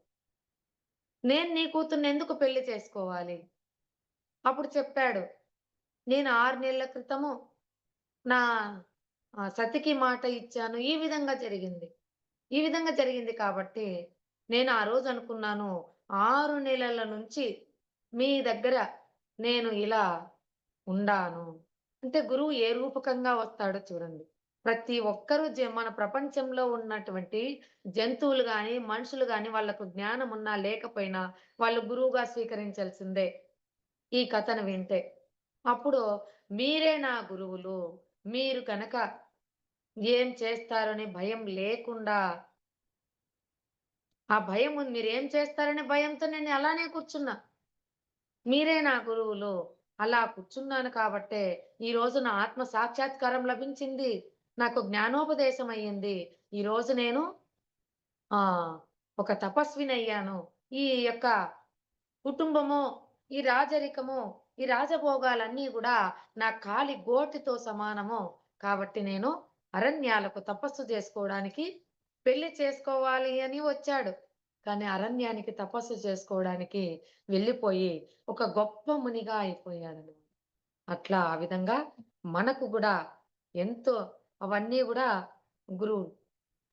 [SPEAKER 2] నేను నీ కూతుర్ని ఎందుకు పెళ్లి చేసుకోవాలి?" అప్పుడు చెప్పాడు. "నేను 6 నెలల క్రితము నా సతికి మాట ఇచ్చాను. ఈ విధంగా జరిగింది. ఈ విధంగా జరిగింది కాబట్టి, నేను ఆ రోజు అనుకున్నాను 6 నెలల నుంచి మీ దగ్గర నేను ఇలా ఉండాను." అంటే గురువు ఏ రూపకంగా వస్తాడో చూడండి. ప్రతి ఒక్కరు మన ప్రపంచంలో ఉన్నటువంటి జంతువులు గాని, మనుషులు గాని వాళ్ళకు జ్ఞానం ఉన్నా లేకపోయినా వాళ్ళు గురువుగా స్వీకరించాల్సిందే ఈ కథను వింటే. అప్పుడు మీరే నా గురువులు. మీరు కనుక ఏం చేస్తారనే భయం లేకుండా ఆ భయం ఉంది. మీరేం చేస్తారనే భయంతో నేను అలానే కూర్చున్నా. మీరే నా గురువులు. అలా కూర్చున్నాను కాబట్టే, ఈరోజు నా ఆత్మ సాక్షాత్కారం లభించింది. నాకు జ్ఞానోపదేశం అయ్యింది. ఈరోజు నేను ఒక తపస్వినయ్యాను. ఈ యొక్క కుటుంబము, ఈ రాజరికము, ఈ రాజభోగాలన్నీ గూడా నా కాలి గోటితో సమానము. కాబట్టి నేను అరణ్యాలకు తపస్సు జేసుకోవడానికి పెళ్లి చేసుకోవాలి అని వచ్చాడు. కానీ అరణ్యానికి తపస్సు చేసుకోవడానికి వెళ్ళిపోయి ఒక గొప్ప మునిగా అయిపోయాడన్నమాట. అట్లా ఆ విధంగా మనకు గూడా ఎంతో అవన్నీ గూడా గురువు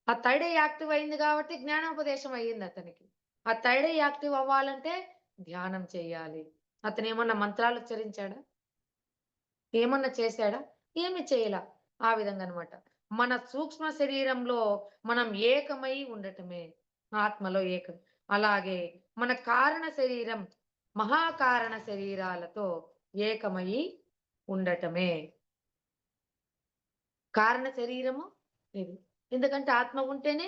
[SPEAKER 2] ఆ థర్డ్ ఐ యాక్టివ్ అయింది గాబట్టి జ్ఞానోపదేశం అయ్యిందతనికి. ఆ థర్డ్ ఐ యాక్టివ్ అవ్వాలంటే ధ్యానం చేయాలి. అతనేమన్నా మంత్రాలు ఉచ్చరించాడా? ఏమన్నా చేశాడా? ఏమి చేయలా. ఆ విధంగా అన్నమాట. మన సూక్ష్మ శరీరంలో మనం ఏకమై ఉండటమే. ఆత్మలో ఏకం. అలాగే మన కారణ శరీరం, మహాకారణ శరీరాలతో ఏకమయి ఉండటమే. కారణ శరీరము ఇది. ఎందుకంటే ఆత్మ ఉంటేనే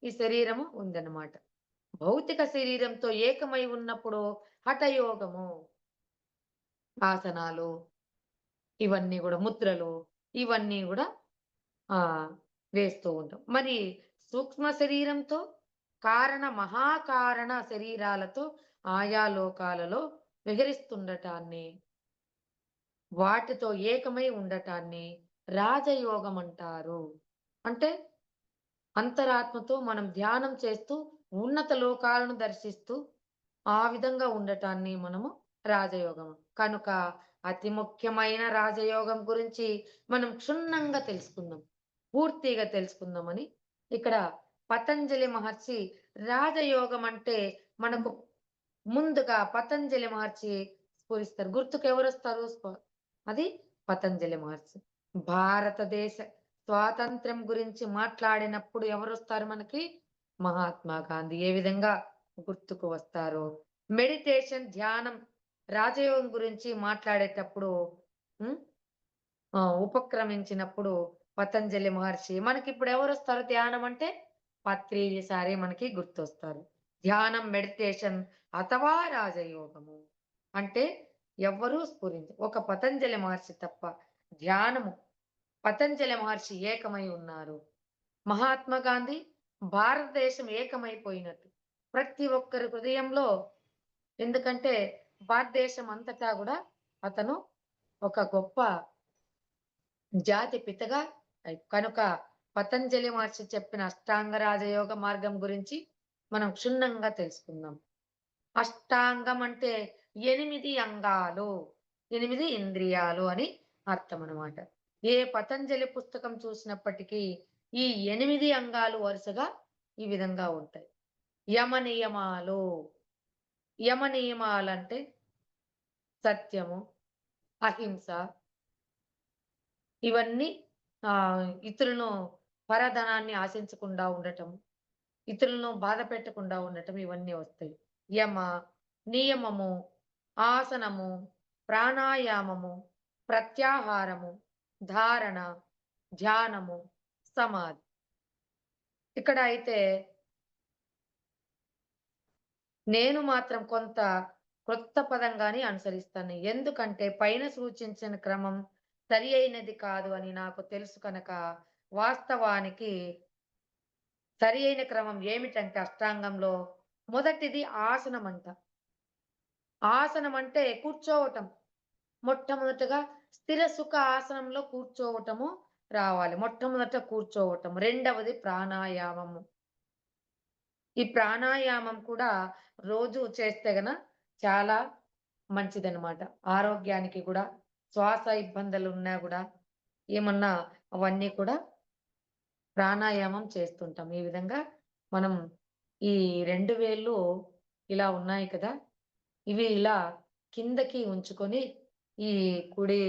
[SPEAKER 2] ఈ శరీరము ఉందన్నమాట. భౌతిక శరీరంతో ఏకమై ఉన్నప్పుడు హఠయోగము, ఆసనాలు ఇవన్నీ గూడా ముద్రలు ఇవన్నీ గూడా వేస్తూ ఉంటాం. మరి సూక్ష్మ శరీరంతో మహాకారణ శరీరాలతో ఆయా లోకాలలో విహరిస్తుండటాన్ని, వాటితో ఏకమై ఉండటాన్ని రాజయోగం అంటారు. అంటే అంతరాత్మతో మనం ధ్యానం చేస్తూ ఉన్నత లోకాలను దర్శిస్తూ ఆ విధంగా ఉండటాన్ని మనము రాజయోగం. కనుక అతి ముఖ్యమైన రాజయోగం గురించి మనం క్షుణ్ణంగా తెలుసుకుందాం. పూర్తిగా తెలుసుకుందామని ఇక్కడ పతంజలి మహర్షి రాజయోగం అంటే మనకు ముందుగా పతంజలి మహర్షి స్ఫురిస్తారు. గుర్తుకు ఎవరొస్తారు? అది పతంజలి మహర్షి. భారతదేశ స్వాతంత్ర్యం గురించి మాట్లాడినప్పుడు ఎవరొస్తారు మనకి? మహాత్మా గాంధీ. ఏ విధంగా గుర్తుకు వస్తారో. మెడిటేషన్, ధ్యానం, రాజయోగం గురించి మాట్లాడేటప్పుడు హ్మ్. ఉపక్రమించినప్పుడు పతంజలి మహర్షి. మనకిప్పుడు ఎవరొస్తారు ధ్యానం అంటే? పత్రిజీ సారే మనకి గుర్తొస్తారు. ధ్యానం, మెడిటేషన్ అథవా రాజయోగము. అంటే ఎవ్వరూ ఒక పతంజలి మహర్షి తప్ప ధ్యానము పతంజలి మహర్షి ఏకమై ఉన్నారు. మహాత్మా గాంధీ భారతదేశం ఏకమైపోయినట్టు. ప్రతి ఒక్కరి హృదయంలో ఎందుకంటే భారతదేశం అంతటా గూడా అతను ఒక గొప్ప జాతి పితగా కనుక పతంజలి మహర్షి చెప్పిన అష్టాంగ రాజయోగ మార్గం గురించి మనం క్షుణ్ణంగా తెలుసుకుందాం. అష్టాంగం అంటే 8 అంగాలు, 8 ఇంద్రియాలు అని అర్థం అన్నమాట. ఏ పతంజలి పుస్తకం చూసినప్పటికీ ఈ 8 అంగాలు వరుసగా ఈ విధంగా ఉంటాయి. యమ నియమాలు. యమ నియమాలంటే సత్యము, అహింస ఇవన్నీ ఇతరులను పరధనాన్ని ఆశించకుండా ఉండటం, ఇతరులను బాధ పెట్టకుండా ఉండటం ఇవన్నీ వస్తాయి. యమ, నియమము, ఆసనము, ప్రాణాయామము, ప్రత్యాహారము, ధారణ, ధ్యానము, సమాధి. ఇక్కడ అయితే నేను మాత్రం కొంత క్రొత్త పదంగాని అనుసరిస్తాను. ఎందుకంటే పైన సూచించిన క్రమం సరి అయినది కాదు అని నాకు తెలుసు కనుక, వాస్తవానికి సరి అయిన క్రమం ఏమిటంటే అష్టాంగంలో మొదటిది ఆసనమంట. ఆసనం అంటే కూర్చోవటం. మొట్టమొదటగా స్థిర సుఖ ఆసనంలో కూర్చోవటము రావాలి. మొట్టమొదట కూర్చోవటం. రెండవది ప్రాణాయామము. ఈ ప్రాణాయామం కూడా రోజు చేస్తే చాలా మంచిదనమాట. ఆరోగ్యానికి గూడా, శ్వాస ఇబ్బందులున్నా గూడా, ఏమన్నా అవన్నీ కూడా ప్రాణాయామం చేస్తుంటాం. ఈ విధంగా మనం ఈ 2 వేళ్ళు ఇలా ఉన్నాయి కదా! ఇవి ఇలా కిందకి ఉంచుకొని, ఈ కుడి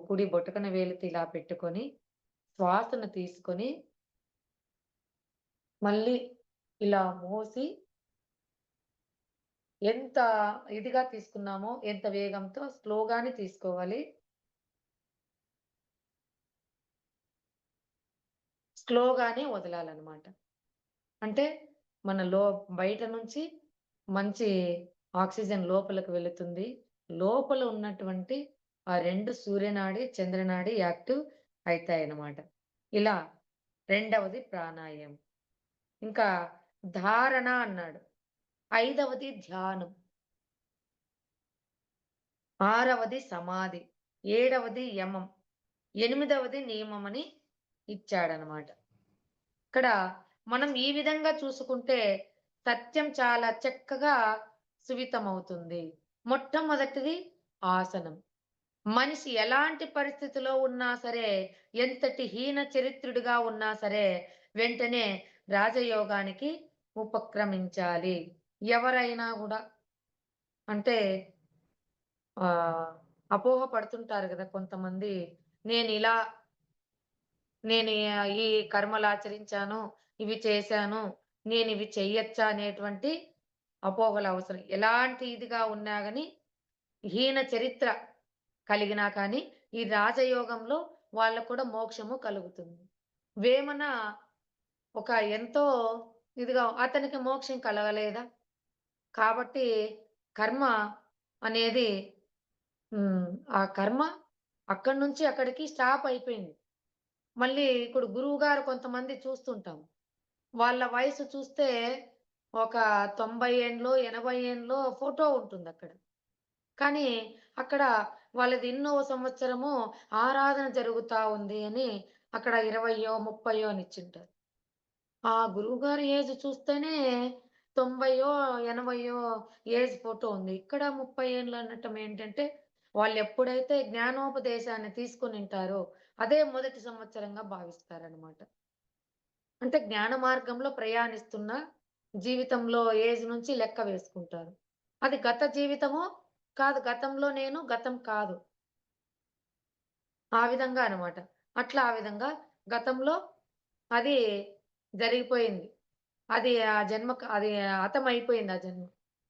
[SPEAKER 2] కుడి బొటకన వేలుతో ఇలా పెట్టుకొని, శ్వాసను తీసుకొని, మళ్ళీ ఇలా మోసి ఎంత ఇదిగా తీసుకున్నామో, ఎంత వేగంతో స్లోగానే తీసుకోవాలి. స్లోగానే వదలాలనమాట. అంటే మన బయట నుంచి మంచి ఆక్సిజన్ లోపలికి వెళుతుంది. లోపల ఉన్నటువంటి ఆ 2 సూర్యనాడి, చంద్రనాడి యాక్టివ్ అయితాయన్నమాట. ఇలా రెండవది ప్రాణాయామం. ఇంకా ధారణ అన్నాడు. ఐదవది ధ్యానం. ఆరవది సమాధి. ఏడవది యమం. ఎనిమిదవది నియమమని ఇచ్చాడనమాట. ఇక్కడ మనం ఈ విధంగా చూసుకుంటే సత్యం చాలా చక్కగా సువితమవుతుంది. మొట్టమొదటిది ఆసనం. మనిషి ఎలాంటి పరిస్థితిలో ఉన్నా సరే, ఎంతటి హీన చరిత్రుడిగా ఉన్నా సరే, వెంటనే రాజయోగానికి ఉపక్రమించాలి. ఎవరైనా గూడా అంటే ఆహ్, అపోహ పడుతుంటారు గదా! కొంతమంది. నేనిలా నేను ఈ కర్మలాచరించాను, ఇవి చేశాను, నేనివి చెయ్యొచ్చా అనేటువంటి అపోహలవసరం. ఎలాంటి ఇదిగా ఉన్నా గాని, హీన చరిత్ర కలిగినా కానీ, ఈ రాజయోగంలో వాళ్ళకు కూడా మోక్షము కలుగుతుంది. వేమన ఒక ఎంతో ఇదిగా అతనికి మోక్షం కలగలేదా? కాబట్టి కర్మ అనేది హ్మ్. ఆ కర్మ అక్కడి నుంచి అక్కడికి స్టాప్ అయిపోయింది. మళ్ళీ ఇప్పుడు గురువుగారు కొంతమంది చూస్తుంటాం. వాళ్ళ వయసు చూస్తే ఒక 90 ఏండ్లో, 80 ఏండ్లో ఫోటో ఉంటుందక్కడ. కానీ అక్కడ వాళ్ళది ఎన్నో సంవత్సరము ఆరాధన జరుగుతా ఉంది అని అక్కడ 20 30 అని ఇచ్చుంటారు. ఆ గురువుగారి ఏజ్ చూస్తేనే 90 80 ఏజ్ ఫోటో ఉంది. ఇక్కడ 30 ఏండ్లు అనటం ఏంటంటే వాళ్ళెప్పుడైతే జ్ఞానోపదేశాన్ని తీసుకొనుంటారో అదే మొదటి సంవత్సరంగా భావిస్తారనమాట. అంటే జ్ఞాన మార్గంలో ప్రయాణిస్తున్న జీవితంలో ఏజ్ నుంచి లెక్క వేసుకుంటారు. అది గత జీవితమో కాదు. గతంలో నేను, గతం కాదు. ఆ విధంగా అనమాట. అట్లా ఆ విధంగా గతంలో అది జరిగిపోయింది. అది ఆ జన్మకు అది హతమైపోయింది ఆ జన్మ.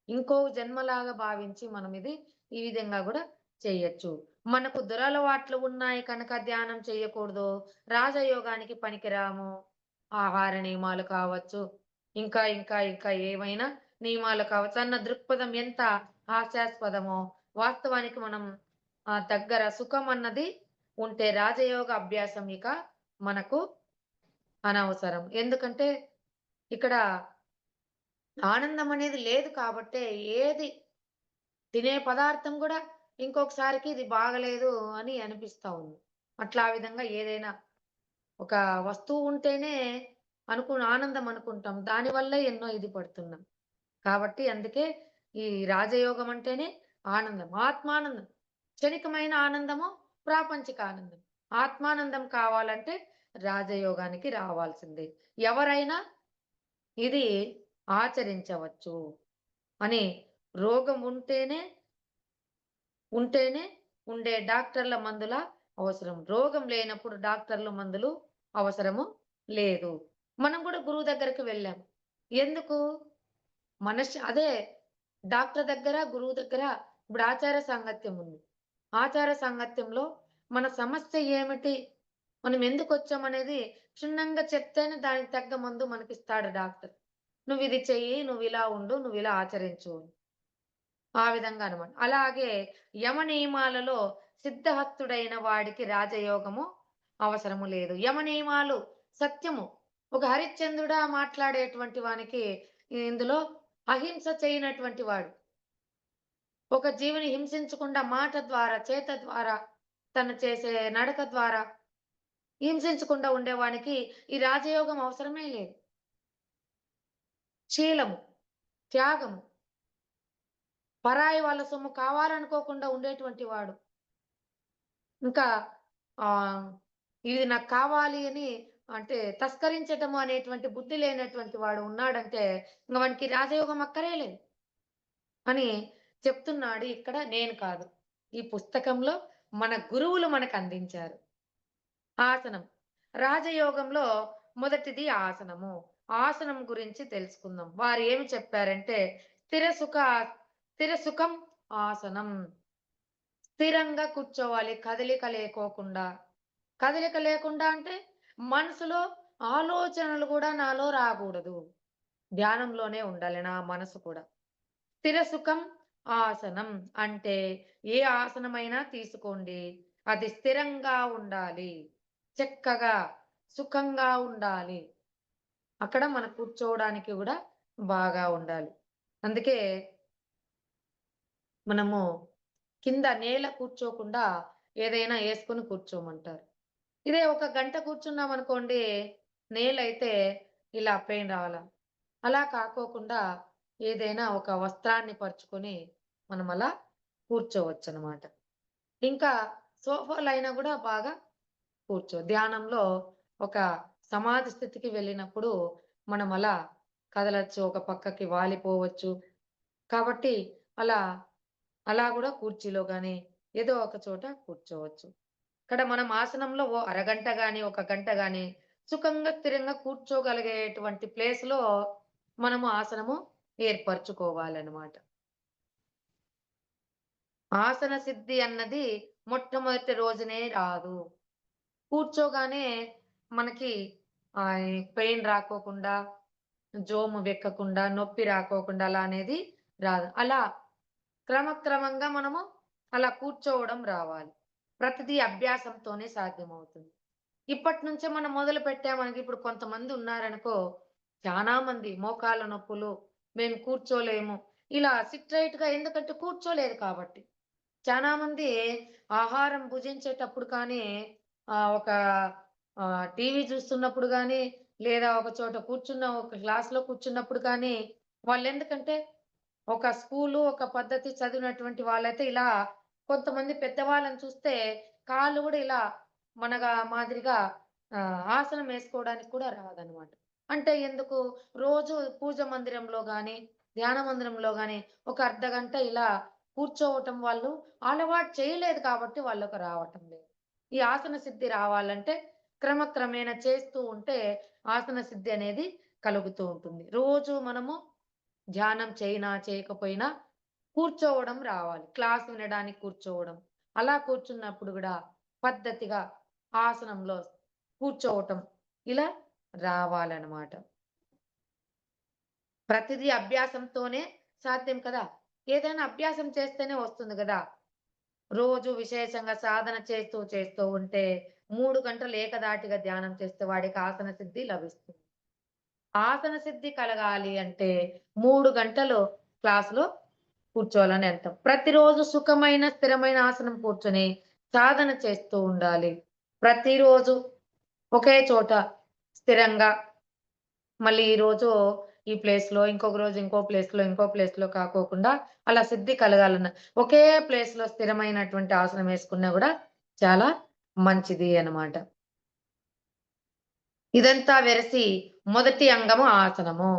[SPEAKER 2] ఇంకో జన్మలాగా భావించి మనం ఇది ఈ విధంగా గూడా చేయొచ్చు. మనకు దురలవాట్లు ఉన్నాయి కనుక ధ్యానం చేయకూడదు. రాజయోగానికి పనికిరాము. ఆహార నియమాలు కావచ్చు, ఇంకా ఏవైనా నియమాలు కావచ్చు అన్న దృక్పథం ఎంత హాస్యాస్పదమో, వాస్తవానికి మనం దగ్గర సుఖం అన్నది ఉంటే రాజయోగ అభ్యాసం ఇక మనకు అనవసరం. ఎందుకంటే ఇక్కడ ఆనందం అనేది లేదు కాబట్టే ఏది తినే పదార్థం గూడా ఇంకొకసారికి ఇది బాగలేదు అని అనిపిస్తా ఉంది. అట్లా ఆ విధంగా ఏదైనా ఒక వస్తువు ఉంటేనే ఆనందం అనుకుంటాం. దానివల్లే ఎన్నో ఇది పడుతున్నాం. కాబట్టి అందుకే ఈ రాజయోగం అంటేనే ఆనందం. ఆత్మానందం. క్షణికమైన ఆనందము, ప్రాపంచిక ఆనందం. ఆత్మానందం కావాలంటే రాజయోగానికి రావాల్సిందే. ఎవరైనా ఇది ఆచరించవచ్చు అని రోగం ఉంటేనే ఉండే డాక్టర్ల మందుల అవసరం. రోగం లేనప్పుడు డాక్టర్ల మందులు అవసరము లేదు. మనం గూడా గురువు దగ్గరికి వెళ్ళాం. ఎందుకు? అదే డాక్టర్ దగ్గర, గురువు దగ్గర ఇప్పుడు ఆచార సాంగత్యం ఉంది. ఆచార సాంగత్యంలో మన సమస్య ఏమిటి? మనం ఎందుకొచ్చామనేది క్షుణ్ణంగా చెప్తేనే దానికి తగ్గ మందు మనకిస్తాడు డాక్టర్. నువ్విది చెయ్యి, నువ్విలా ఉండు, నువ్విలా ఆచరించు అని. ఆ విధంగా అన్నమాట. అలాగే యమ నియమాలలో సిద్ధహస్తుడైన వాడికి రాజయోగము అవసరము లేదు. యమ నియమాలు సత్యము. ఒక హరిశ్చంద్రుడా మాట్లాడేటువంటి వానికి ఇందులో అహింస చేయనటువంటి వాడు. ఒక జీవిని హింసించకుండా మాట ద్వారా, చేత ద్వారా, తను చేసే నడక ద్వారా హింసించకుండా ఉండేవానికి ఈ రాజయోగం అవసరమే లేదు. శీలము, త్యాగము, పరాయి వాళ్ళ సొమ్ము కావాలనుకోకుండా ఉండేటువంటి వాడు. ఇంకా ఆహ్, ఇది నాకు కావాలి అని అంటే తస్కరించటము అనేటువంటి బుద్ధి లేనటువంటి వాడు ఉన్నాడంటే ఇంక వానికి రాజయోగం అక్కరే లేదు అని చెప్తున్నాడు ఇక్కడ, నేను కాదు. ఈ పుస్తకంలో మన గురువులు మనకందించారు. ఆసనం. రాజయోగంలో మొదటిది ఆసనము. ఆసనం గురించి తెలుసుకుందాం. వారు ఏమి చెప్పారంటే స్థిర సుఖ స్థిర సుఖం ఆసనం. స్థిరంగా కూర్చోవాలి కదలిక లేకోకుండా. కదలిక లేకుండా అంటే మనసులో ఆలోచనలు గూడా నాలో రాగూడదు. ధ్యానంలోనే ఉండాలి నా మనసు కూడా. స్థిర సుఖం ఆసనం అంటే ఏ ఆసనమైనా తీసుకోండి. అది స్థిరంగా ఉండాలి. చక్కగా, సుఖంగా ఉండాలి. అక్కడ మనం కూర్చోవడానికి గూడా బాగా ఉండాలి. అందుకే మనము కింద నేల కూర్చోకుండా ఏదైనా యేసుకొని కూర్చోమంటారు. ఇదే ఒక గంట కూర్చున్నామనుకోండి, నేలైతే ఇలా పెయిన్ రావాల. అలా కాకోకుండా ఏదైనా ఒక వస్త్రాన్ని పరుచుకొని మనం అలా కూర్చోవచ్చనమాట. ఇంకా సోఫాలైనా గూడా బాగా ధ్యానంలో ఒక సమాధి స్థితికి వెళ్ళినప్పుడు మనం అలా కదలొచ్చు. ఒక పక్కకి వాలిపోవచ్చు. కాబట్టి అలా, అలా గూడా కుర్చీలో గాని, ఏదో ఒక చోట కూర్చోవచ్చు. ఇక్కడ మనం ఆసనంలో ఓ అరగంట గాని, ఒక గంట గాని సుఖంగా, స్థిరంగా కూర్చోగలిగేటువంటి ప్లేస్‌లో మనము ఆసనము ఏర్పరచుకోవాలనమాట. ఆసన సిద్ధి అన్నది మొట్టమొదటి రోజునే రాదు. కూర్చోగానే మనకి పెయిన్ రాకోకుండా, జోము వెక్కకుండా, నొప్పి రాకోకుండా అలా అనేది రాదు. అలా క్రమక్రమంగా మనము అలా కూర్చోవడం రావాలి. ప్రతిదీ అభ్యాసంతోనే సాధ్యమవుతుంది. ఇప్పటినుంచే మనం మొదలుపెట్టామనుకో ఇప్పుడు కొంతమంది ఉన్నారనుకో, చానా మంది మోకాళ్ళ నొప్పులు, మేము కూర్చోలేము. ఇలా సిట్ రైట్‌గా ఎందుకంటే కూర్చోలేదు కాబట్టి. చానా మంది ఆహారం భుజించేటప్పుడు కానీ, ఒక టీవీ చూస్తున్నప్పుడు గానీ, లేదా ఒక చోట కూర్చున్న ఒక క్లాస్‌లో కూర్చున్నప్పుడు కానీ, వాళ్ళెందుకంటే ఒక స్కూలు, ఒక పద్ధతి చదివినటువంటి వాళ్ళైతే ఇలా కొంతమంది పెద్దవాళ్ళని చూస్తే కాళ్ళు గూడా ఇలా మాదిరిగా ఆసనం ఏసుకోవడానికి కూడా రాదనమాట. అంటే ఎందుకు? రోజు పూజ మందిరంలో గాని, ధ్యాన మందిరంలో గాని ఒక అర్ధగంట ఇలా కూర్చోవటం వాళ్ళు అలవాటు చేయలేదు కాబట్టి వాళ్ళకి రావటం లేదు. ఈ ఆసన సిద్ధి రావాలంటే క్రమక్రమేణా చేస్తూ ఉంటే ఆసన సిద్ధి అనేది కలుగుతూ ఉంటుంది. రోజు మనము ధ్యానం చేయినా, చేయకపోయినా కూర్చోవడం రావాలి. క్లాస్ వినడానికి కూర్చోవడం. అలా కూర్చున్నప్పుడు గూడా పద్ధతిగా ఆసనంలో కూర్చోవటం ఇలా రావాలనమాట. ప్రతిదీ అభ్యాసంతోనే సాధ్యం కదా! ఏదైనా అభ్యాసం చేస్తేనే వస్తుంది గదా! రోజు విశేషంగా సాధన చేస్తూ, చేస్తూ ఉంటే 3 గంటలు ఏకధాటిగా ధ్యానం చేస్తే వాడికి ఆసన సిద్ధి లభిస్తుంది. ఆసన సిద్ధి కలగాలి అంటే 3 గంటలు క్లాస్‌లో కూర్చోవాలని అర్థం. ప్రతిరోజు సుఖమైన, స్థిరమైన ఆసనం కూర్చొని సాధన చేస్తూ ఉండాలి. ప్రతిరోజు ఒకే చోట స్థిరంగా మళ్ళీ ఈరోజు ఈ ప్లేస్‌లో, ఇంకొక రోజు ఇంకో ప్లేస్‌లో, ఇంకో ప్లేస్‌లో కాకోకుండా అలా సిద్ధి కలగాలన్న ఒకే ప్లేస్‌లో స్థిరమైనటువంటి ఆసనం వేసుకున్నా గూడా చాలా మంచిది అన్నమాట. ఇదంతా వెరసి మొదటి అంగము ఆసనము.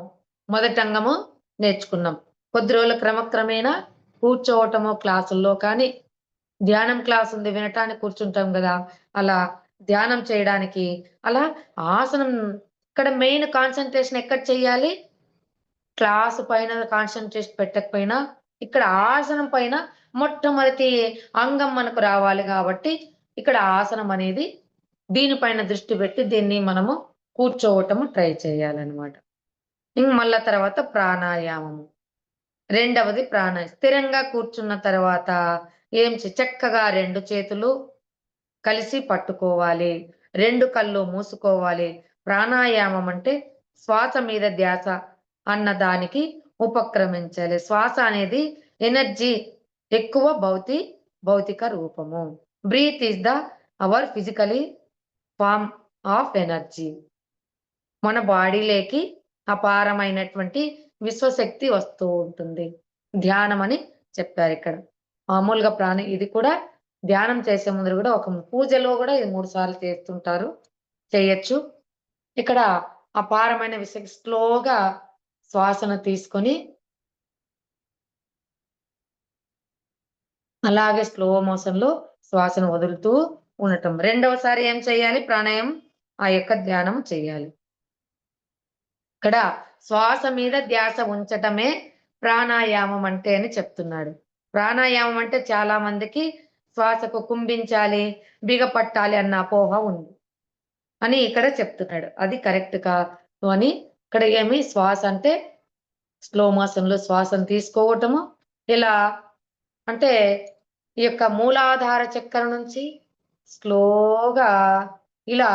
[SPEAKER 2] మొదటి అంగము నేర్చుకున్నాం. కొద్ది రోజులు క్రమక్రమేణా కూర్చోవటము క్లాసుల్లో కానీ, ధ్యానం క్లాస్ ఉంది వినటానికి కూర్చుంటాం గదా! అలా ధ్యానం చేయడానికి, అలా ఆసనం ఇక్కడ మెయిన్ కాన్సంట్రేషన్ ఎక్కడ చేయాలి? క్లాస్ పైన కాన్సంట్రేషన్ పెట్టకపోయినా, ఇక్కడ ఆసనం పైన మొట్టమొదటి అంగం మనకు రావాలి గాబట్టి, ఇక్కడ ఆసనం అనేది దీనిపైన దృష్టి పెట్టి దీన్ని మనము కూర్చోవటము ట్రై చేయాలనమాట. మళ్ళా తర్వాత ప్రాణాయామము. రెండవది స్థిరంగా కూర్చున్న తర్వాత చక్కగా 2 చేతులు కలిసి పట్టుకోవాలి. 2 కళ్ళు మూసుకోవాలి. ప్రాణాయామం అంటే శ్వాస మీద ధ్యాస అన్న దానికి ఉపక్రమించాలి. శ్వాస అనేది ఎనర్జీ ఎక్కువ భౌతిక రూపము. Breath is our physically form of energy. మన బాడీలోకి అపారమైనటువంటి విశ్వశక్తి వస్తూ ఉంటుంది. ధ్యానం అని చెప్పారిక్కడ. మామూలుగా ఇది కూడా ధ్యానం చేసే ముందర గూడా ఒక పూజలో గూడా ఇది 3 సార్లు చేస్తుంటారు. చేయొచ్చు. ఇక్కడ అపారమైన స్లోగా శ్వాసను తీసుకొని అలాగే స్లో మోషన్‌లో శ్వాసను వదులుతూ ఉండటం. రెండవసారి ఏం చేయాలి? ప్రాణాయామం ఆ యొక్క ధ్యానం చేయాలి. ఇక్కడ శ్వాస మీద ధ్యాస ఉంచటమే ప్రాణాయామం అంటే అని చెప్తున్నాడు. ప్రాణాయామం అంటే చాలా మందికి శ్వాసకు కుంభించాలి, బిగపట్టాలి అన్న అపోహ ఉంది అని ఇక్కడ చెప్తున్నాడు. అది కరెక్ట్ కాదు అని ఇక్కడ శ్వాస అంటే స్లో మోషన్‌లో శ్వాసను తీసుకోవటము. ఇలా అంటే ఈ యొక్క మూలాధార చక్రం నుంచి స్లోగా ఇలా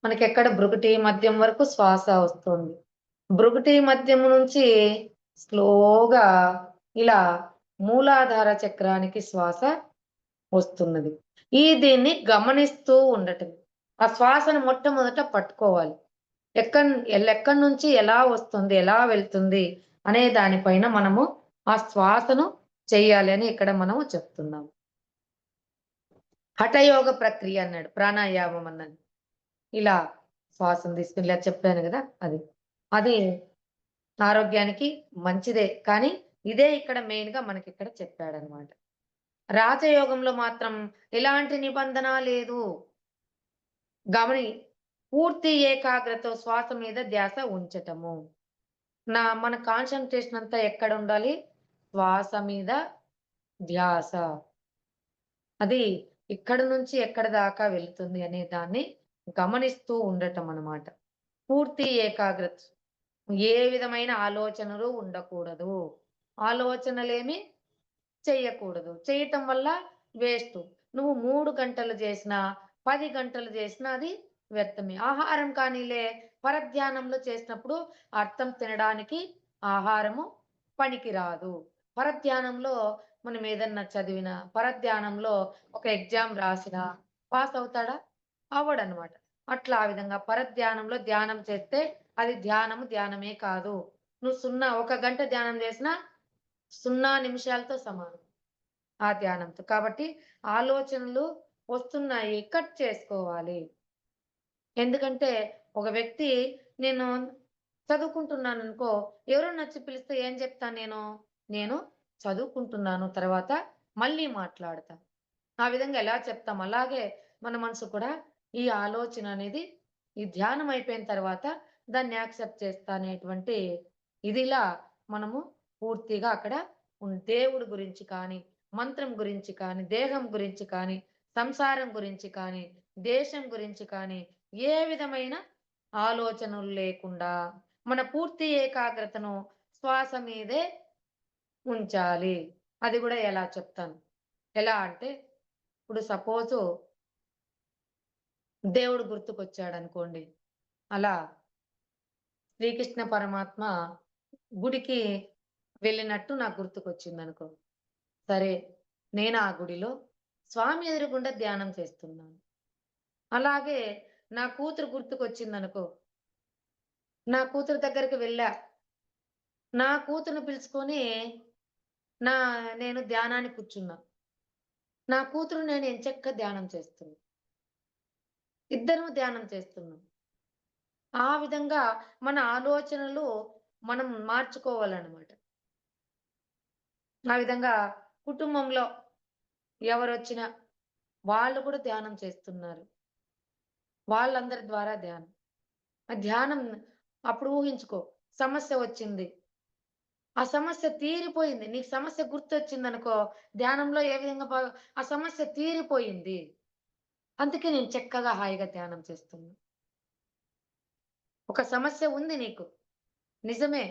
[SPEAKER 2] మనకెక్కడ భృకుటి మధ్యం వరకు శ్వాస వస్తుంది. భృకుటి మధ్యం నుంచి స్లోగా ఇలా మూలాధార చక్రానికి శ్వాస వస్తున్నది. దీన్ని గమనిస్తూ ఉండటం. ఆ శ్వాసను మొట్టమొదట పట్టుకోవాలి. ఎక్కడి నుంచి ఎలా వస్తుంది, ఎలా వెళ్తుంది అనే దానిపైన మనము ఆ శ్వాసను చెయ్యాలి అని ఇక్కడ మనము చెప్తున్నాము. హఠయోగ ప్రక్రియ అన్నాడు. ప్రాణాయామం అన్నది. ఇలా శ్వాసను తీసుకొని ఇలా చెప్పాను గదా! అది. అది ఆరోగ్యానికి మంచిదే. కానీ ఇదే ఇక్కడ మెయిన్‌గా మనకిక్కడ చెప్పాడన్నమాట. రాజయోగంలో మాత్రం ఎలాంటి నిబంధన లేదు. గమని పూర్తి ఏకాగ్రత శ్వాస మీద ధ్యాస ఉంచటము. మన కాన్సంట్రేషన్ అంతా ఎక్కడ ఉండాలి? శ్వాస మీద ధ్యాస. అది ఇక్కడి నుంచి ఎక్కడి దాకా వెళ్తుంది అనే దాన్ని గమనిస్తూ ఉండటం అన్నమాట. పూర్తి ఏకాగ్రత. ఏ విధమైన ఆలోచనలు ఉండకూడదు. ఆలోచనలేమి చెయ్యకూడదు. చేయటం వల్ల వేస్టు. నువ్వు 3 గంటలు చేసినా, 10 గంటలు చేసినా అది వ్యర్థమే. ఆహారం కానీలే, పరధ్యానంలో చేసినప్పుడు అర్థం తినడానికి ఆహారము పనికిరాదు. పరధ్యానంలో మనం ఏదన్నా చదివినా, పరధ్యానంలో ఒక ఎగ్జామ్ రాసినా పాస్ అవుతాడా? అవ్వడనమాట. అట్లా ఆ విధంగా పరధ్యానంలో ధ్యానం చేస్తే అది ధ్యానమే కాదు. నువ్వు 1 గంట ధ్యానం చేసినా 0 నిమిషాలతో సమానం. ఆ ధ్యానంతో. కాబట్టి ఆలోచనలు వస్తున్నాయి. కట్ చేసుకోవాలి. ఎందుకంటే ఒక వ్యక్తి నేను చదువుకుంటున్నాననుకో, ఎవరైనా వచ్చి పిలిస్తే ఏం చెప్తాను నేను? నేను చదువుకుంటున్నాను. తర్వాత మళ్ళీ మాట్లాడతా. ఆ విధంగా ఎలా చెప్తాం? అలాగే మన మనసు కూడా ఈ ఆలోచన అనేది ఈ ధ్యానం అయిపోయిన తర్వాత దాన్ని యాక్సెప్ట్ చేస్తా అనేటువంటి ఇదిలా మనము పూర్తిగా అక్కడ దేవుడి గురించి కానీ, మంత్రం గురించి కానీ, దేహం గురించి కానీ, సంసారం గురించి కానీ, దేశం గురించి కానీ, ఏ విధమైన ఆలోచనలు లేకుండా మన పూర్తి ఏకాగ్రతను శ్వాస మీదే ఉంచాలి. అది గూడా ఎలా చెప్తాను. ఎలా అంటే ఇప్పుడు సపోజు దేవుడు గుర్తుకొచ్చాడనుకోండి. అలా శ్రీకృష్ణ పరమాత్మ గుడికి వెళ్ళినట్టు నాకు గుర్తుకొచ్చిందనుకో. సరే, నేను ఆ గుడిలో స్వామి ఎదురుగుండా ధ్యానం చేస్తున్నాను. అలాగే నా కూతురు గుర్తుకొచ్చిందనుకో. నా కూతురు దగ్గరికి వెళ్ళా. నా కూతురుని పిలుచుకొని నా నేను ధ్యానానికి కూర్చున్నా. నా కూతురు నేను ఎంచక్కా ధ్యానం చేస్తున్నా. ఇద్దరం ధ్యానం చేస్తున్నాం. ఆ విధంగా మన ఆలోచనలు మనం మార్చుకోవాలనమాట. ఆ విధంగా కుటుంబంలో ఎవరొచ్చినా వాళ్ళు కూడా ధ్యానం చేస్తున్నారు. వాళ్ళందరి ద్వారా ధ్యానం. ఆ ధ్యానం అప్పుడు ఊహించుకో. సమస్య వచ్చింది. ఆ సమస్య తీరిపోయింది. నీకు సమస్య గుర్తొచ్చిందనుకో, ధ్యానంలో ఏ విధంగా ఆ సమస్య తీరిపోయింది. అందుకే నేను చక్కగా హాయిగా ధ్యానం చేస్తున్నా. ఒక సమస్య ఉంది నీకు. నిజమే.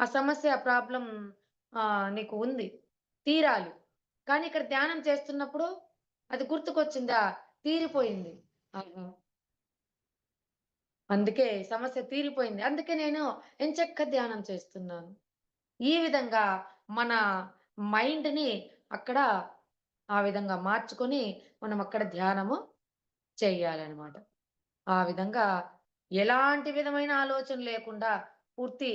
[SPEAKER 2] ఆ సమస్య, ఆ ప్రాబ్లమ్ నీకు ఉంది. తీరాలి. కానీ ఇక్కడ ధ్యానం చేస్తున్నప్పుడు అది గుర్తుకొచ్చిందా? తీరిపోయింది. ఆహా! అందుకే సమస్య తీరిపోయింది. అందుకే నేను ఎంచక్కా ధ్యానం చేస్తున్నాను. ఈ విధంగా మన మైండ్‌ని అక్కడ ఆ విధంగా మార్చుకొని మనం అక్కడ ధ్యానము చేయాలనమాట. ఆ విధంగా ఎలాంటి విధమైన ఆలోచన లేకుండా పూర్తి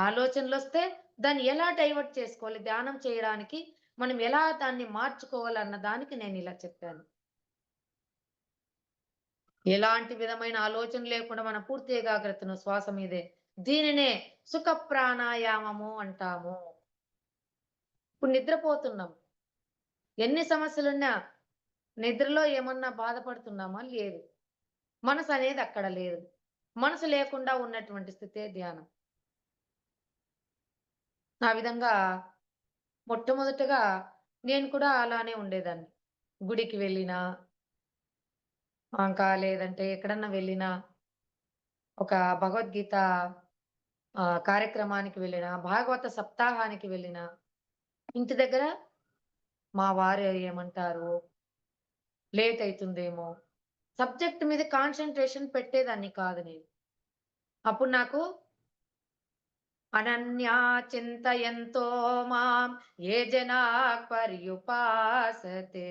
[SPEAKER 2] ఆలోచనలొస్తే దాన్ని ఎలా డైవర్ట్ చేసుకోవాలి, ధ్యానం చేయడానికి మనం ఎలా దాన్ని మార్చుకోవాలన్న దానికి నేనిలా చెప్పాను. ఎలాంటి విధమైన ఆలోచన లేకుండా మన పూర్తి ఏకాగ్రతను శ్వాస మీదే. దీనినే సుఖ ప్రాణాయామము అంటాము. ఇప్పుడు నిద్రపోతున్నాం. ఎన్ని సమస్యలున్నా నిద్రలో ఏమన్నా బాధపడుతున్నామా? లేదు. మనసనేది అక్కడ లేదు. మనసు లేకుండా ఉన్నటువంటి స్థితే ధ్యానం. ఆ విధంగా మొట్టమొదటగా నేను కూడా అలానే ఉండేదాన్ని. గుడికి వెళ్ళినా, ఇంకా లేదంటే ఎక్కడన్నా వెళ్ళినా, ఒక భగవద్గీత కార్యక్రమానికి వెళ్ళినా, భాగవత సప్తాహానికి వెళ్ళినా, ఇంటి దగ్గర మా వారు ఏమంటారో, లేట్ అయితుందేమో, సబ్జెక్ట్ మీద కాన్సంట్రేషన్ పెట్టేదాన్ని కాదు నేను. అప్పుడు నాకు అనన్యా చింతయంతో మాం ఏ జనాః పర్యుపాసతే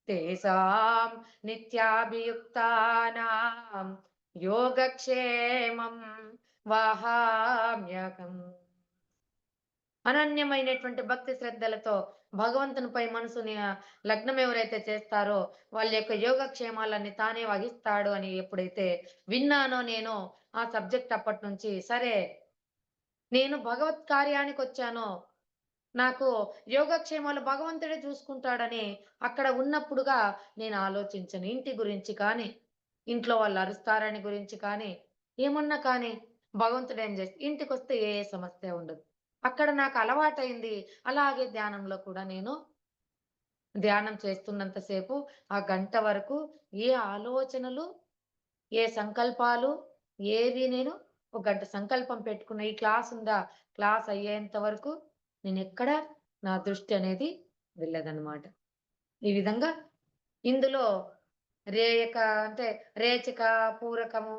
[SPEAKER 2] తేషాం నిత్యాభియుక్తానాం యోగక్షేమం వహామ్యహం. అనన్యమైనటువంటి భక్తి శ్రద్ధలతో భగవంతునిపై మనసుని లగ్నం ఎవరైతే చేస్తారో వాళ్ళ యొక్క యోగక్షేమాలన్నీ తానే వహిస్తాడు అని ఎప్పుడైతే విన్నానో నేను, ఆ సబ్జెక్ట్ అప్పటినుంచి సరే, నేను భగవత్ కార్యానికొచ్చాను. నాకు యోగక్షేమాలు భగవంతుడే చూసుకుంటాడని అక్కడ ఉన్నప్పుడుగా నేను ఆలోచించను. ఇంటి గురించి కానీ, ఇంట్లో వాళ్ళు అరుస్తారని గురించి కానీ, ఏమన్నా కానీ భగవంతుడేం ఇంటికొస్తే ఏ సమస్య ఉండదు. అక్కడ నాకు అలవాటైంది. అలాగే ధ్యానంలో కూడా నేను ధ్యానం చేస్తున్నంత సేపు ఆ గంట వరకు ఏ ఆలోచనలు, ఏ సంకల్పాలు ఏవి నేను ఒక గంట సంకల్పం పెట్టుకున్న ఈ క్లాసుందా, క్లాస్ అయ్యేంత వరకు నేనెక్కడ నా దృష్టి అనేది వెళ్ళదనమాట. ఈ విధంగా ఇందులో రేయక అంటే రేచక, పూరకము,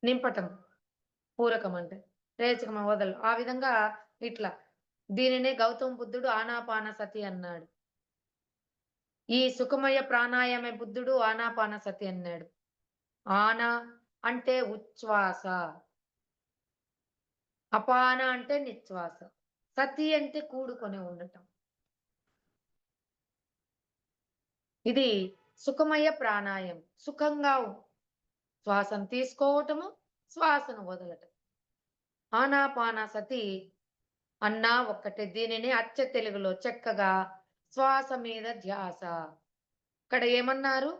[SPEAKER 2] నింపటం. పూరకం అంటే రేచకం వదలు. ఆ విధంగా ఇట్లా. దీనినే గౌతమ బుద్ధుడు ఆనాపానసతి అన్నాడు. ఈ సుఖమయ ప్రాణాయామే బుద్ధుడు ఆనాపానసతి అన్నాడు. ఆన అంటే ఉచ్ఛ్వాస. అపాన అంటే నిశ్వాస. సతి అంటే కూడుకొని ఉండటం. ఇది సుఖమయ ప్రాణాయామం. సుఖంగా శ్వాసను తీసుకోవటము, శ్వాసను వదలటం. ఆనాపానసతి అన్నా ఒక్కటే. దీనిని అచ్చ తెలుగులో చక్కగా శ్వాస మీద ధ్యాస. ఇక్కడ ఏమన్నారు?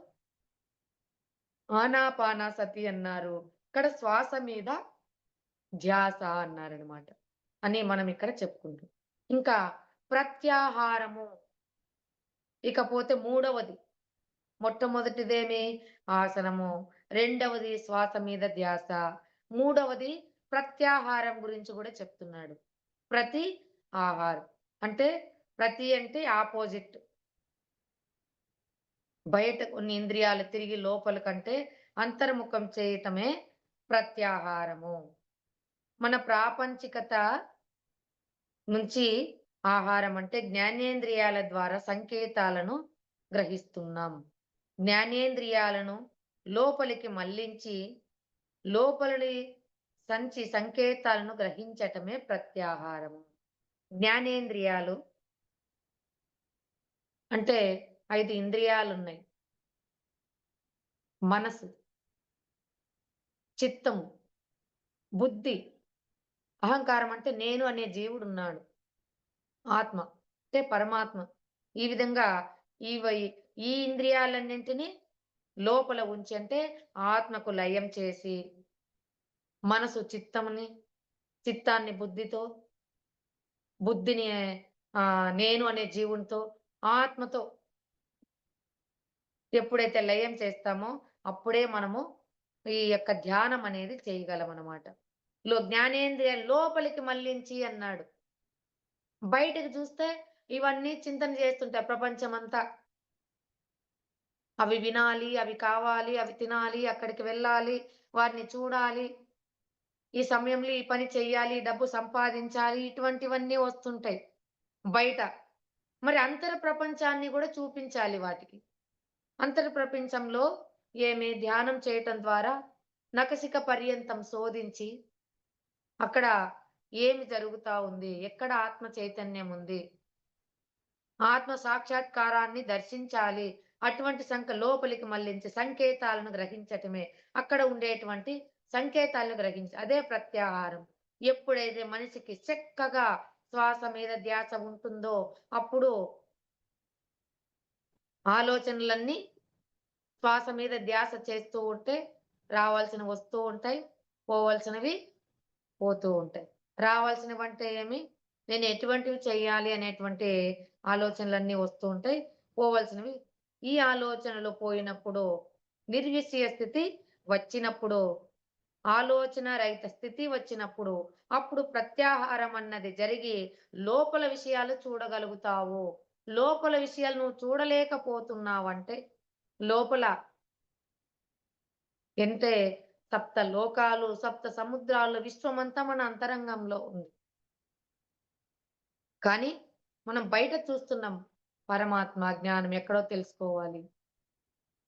[SPEAKER 2] ఆనాపానసతి అన్నారు. ఇక్కడ శ్వాస మీద ధ్యాస అన్నారనమాట. అని మనం ఇక్కడ చెప్పుకుంటాం. ఇంకా ప్రత్యాహారము. ఇకపోతే మూడవది. మొట్టమొదటిదేమి ఆసనము. రెండవది శ్వాస మీద ధ్యాస. మూడవది ప్రత్యాహారం గురించి గూడా చెప్తున్నాడు. ప్రతి ఆహారం. అంటే ప్రతి అంటే ఆపోజిట్. బయట కొన్ని ఇంద్రియాలు తిరిగి లోపలికంటే అంతర్ముఖం చేయటమే ప్రత్యాహారము. మన ప్రాపంచికత నుంచి ఆహారం అంటే జ్ఞానేంద్రియాల ద్వారా సంకేతాలను గ్రహిస్తున్నాం. జ్ఞానేంద్రియాలను లోపలికి మళ్లించి, లోపలి సంకేతాలను గ్రహించటమే ప్రత్యాహారము. జ్ఞానేంద్రియాలు అంటే 5 ఇంద్రియాలున్నాయి. మనసు, చిత్తము, బుద్ధి, అహంకారం అంటే నేను అనే జీవుడున్నాడు. ఆత్మ అంటే పరమాత్మ. ఈ విధంగా ఇవి ఈ ఇంద్రియాలన్నింటినీ లోపల ఉంచి అంటే ఆత్మకు లయం చేసి, మనసు చిత్తాన్ని బుద్ధితో, బుద్ధిని నేను అనే జీవునితో, ఆత్మతో ఎప్పుడైతే లయం చేస్తామో అప్పుడే మనము ఈ యొక్క ధ్యానం అనేది చేయగలమనమాట. జ్ఞానేంద్రియాలు లోపలికి మళ్లించి అన్నాడు. బయటకు చూస్తే ఇవన్నీ చింతన చేస్తుంటాయి ప్రపంచమంతా. అవి వినాలి, అవి కావాలి, అవి తినాలి, అక్కడికి వెళ్ళాలి, వారిని చూడాలి, ఈ సమయంలో ఈ పని చెయ్యాలి, డబ్బు సంపాదించాలి, ఇటువంటివన్నీ వస్తుంటాయి బయట. మరి అంతర ప్రపంచాన్ని గూడా చూపించాలి వాటికి. అంతర ప్రపంచంలో ధ్యానం చేయటం ద్వారా నఖశిఖ పర్యంతం శోధించి, అక్కడ ఏమి జరుగుతా ఉంది? ఎక్కడ ఆత్మ చైతన్యం ఉంది? ఆత్మ సాక్షాత్కారాన్ని దర్శించాలి. అటువంటి లోపలికి మళ్లించి సంకేతాలను గ్రహించటమే. అక్కడ ఉండేటువంటి సంకేతాలను అదే ప్రత్యాహారం. ఎప్పుడైతే మనిషికి చక్కగా శ్వాస మీద ధ్యాస ఉంటుందో, అప్పుడు ఆలోచనలన్నీ శ్వాస మీద ధ్యాస చేస్తూ ఉంటే రావాల్సినవి వస్తూ ఉంటాయి. పోవాల్సినవి పోతూ ఉంటాయి. రావాల్సినవంటే ఏమి? నేను ఎటువంటివి చెయ్యాలి అనేటువంటి ఆలోచనలన్నీ వస్తూ ఉంటాయి. పోవాల్సినవి ఈ ఆలోచనలు పోయినప్పుడు, నిర్విషయ స్థితి వచ్చినప్పుడు, ఆలోచన రహిత స్థితి వచ్చినప్పుడు, అప్పుడు ప్రత్యాహారం అన్నది జరిగి లోపల విషయాలు చూడగలుగుతావు. లోపల విషయాలు నువ్వు చూడలేకపోతున్నావంటే, లోపల అంటే సప్త లోకాలు, సప్త సముద్రాలు, విశ్వమంతా మన అంతరంగంలో ఉంది. కానీ మనం బయట చూస్తున్నాం. పరమాత్మ జ్ఞానం ఎక్కడో తెలుసుకోవాలి.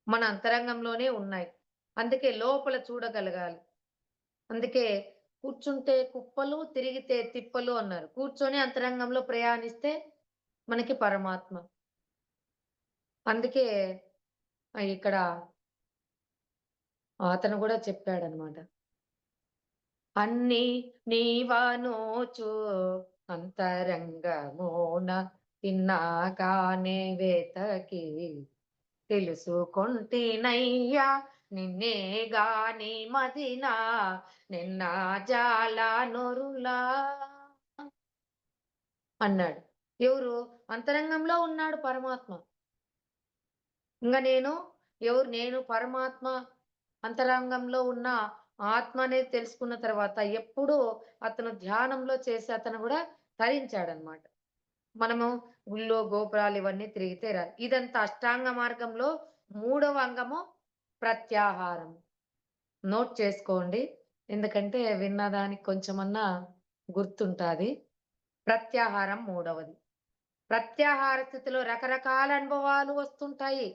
[SPEAKER 2] మన అంతరంగంలోనే ఉన్నాయి. అందుకే లోపల చూడగలగాలి. అందుకే కూర్చుంటే కుప్పలు, తిరిగితే తిప్పలు అన్నారు. కూర్చొని అంతరంగంలో ప్రయాణిస్తే మనకి పరమాత్మ. అందుకే ఇక్కడ అతను గూడా చెప్పాడన్నమాట. అన్నీ నీవనోచు అంతరంగమున తిన్నాగానే వేతకి తెలుసుకొంటినయ్యా నిన్నే గాని మదినా నిన్న జాల నొరులా అన్నాడు. ఎవరు? అంతరంగంలో ఉన్నాడు పరమాత్మ. నేను పరమాత్మ అంతరంగంలో ఉన్న ఆత్మ అనేది తెలుసుకున్న తర్వాత ఎప్పుడూ అతను ధ్యానంలో చేసి అతను గూడా తరించాడన్నమాట. మనము గుళ్ళో గోపురాలు ఇవన్నీ తిరిగితే రాదు. ఇదంతా అష్టాంగ మార్గంలో మూడవ అంగము ప్రత్యాహారం. నోట్ చేసుకోండి. ఎందుకంటే విన్నదానికి కొంచెమన్నా గుర్తుంటాది. ప్రత్యాహారం మూడవది. ప్రత్యాహార స్థితిలో రకరకాల అనుభవాలు వస్తుంటాయి.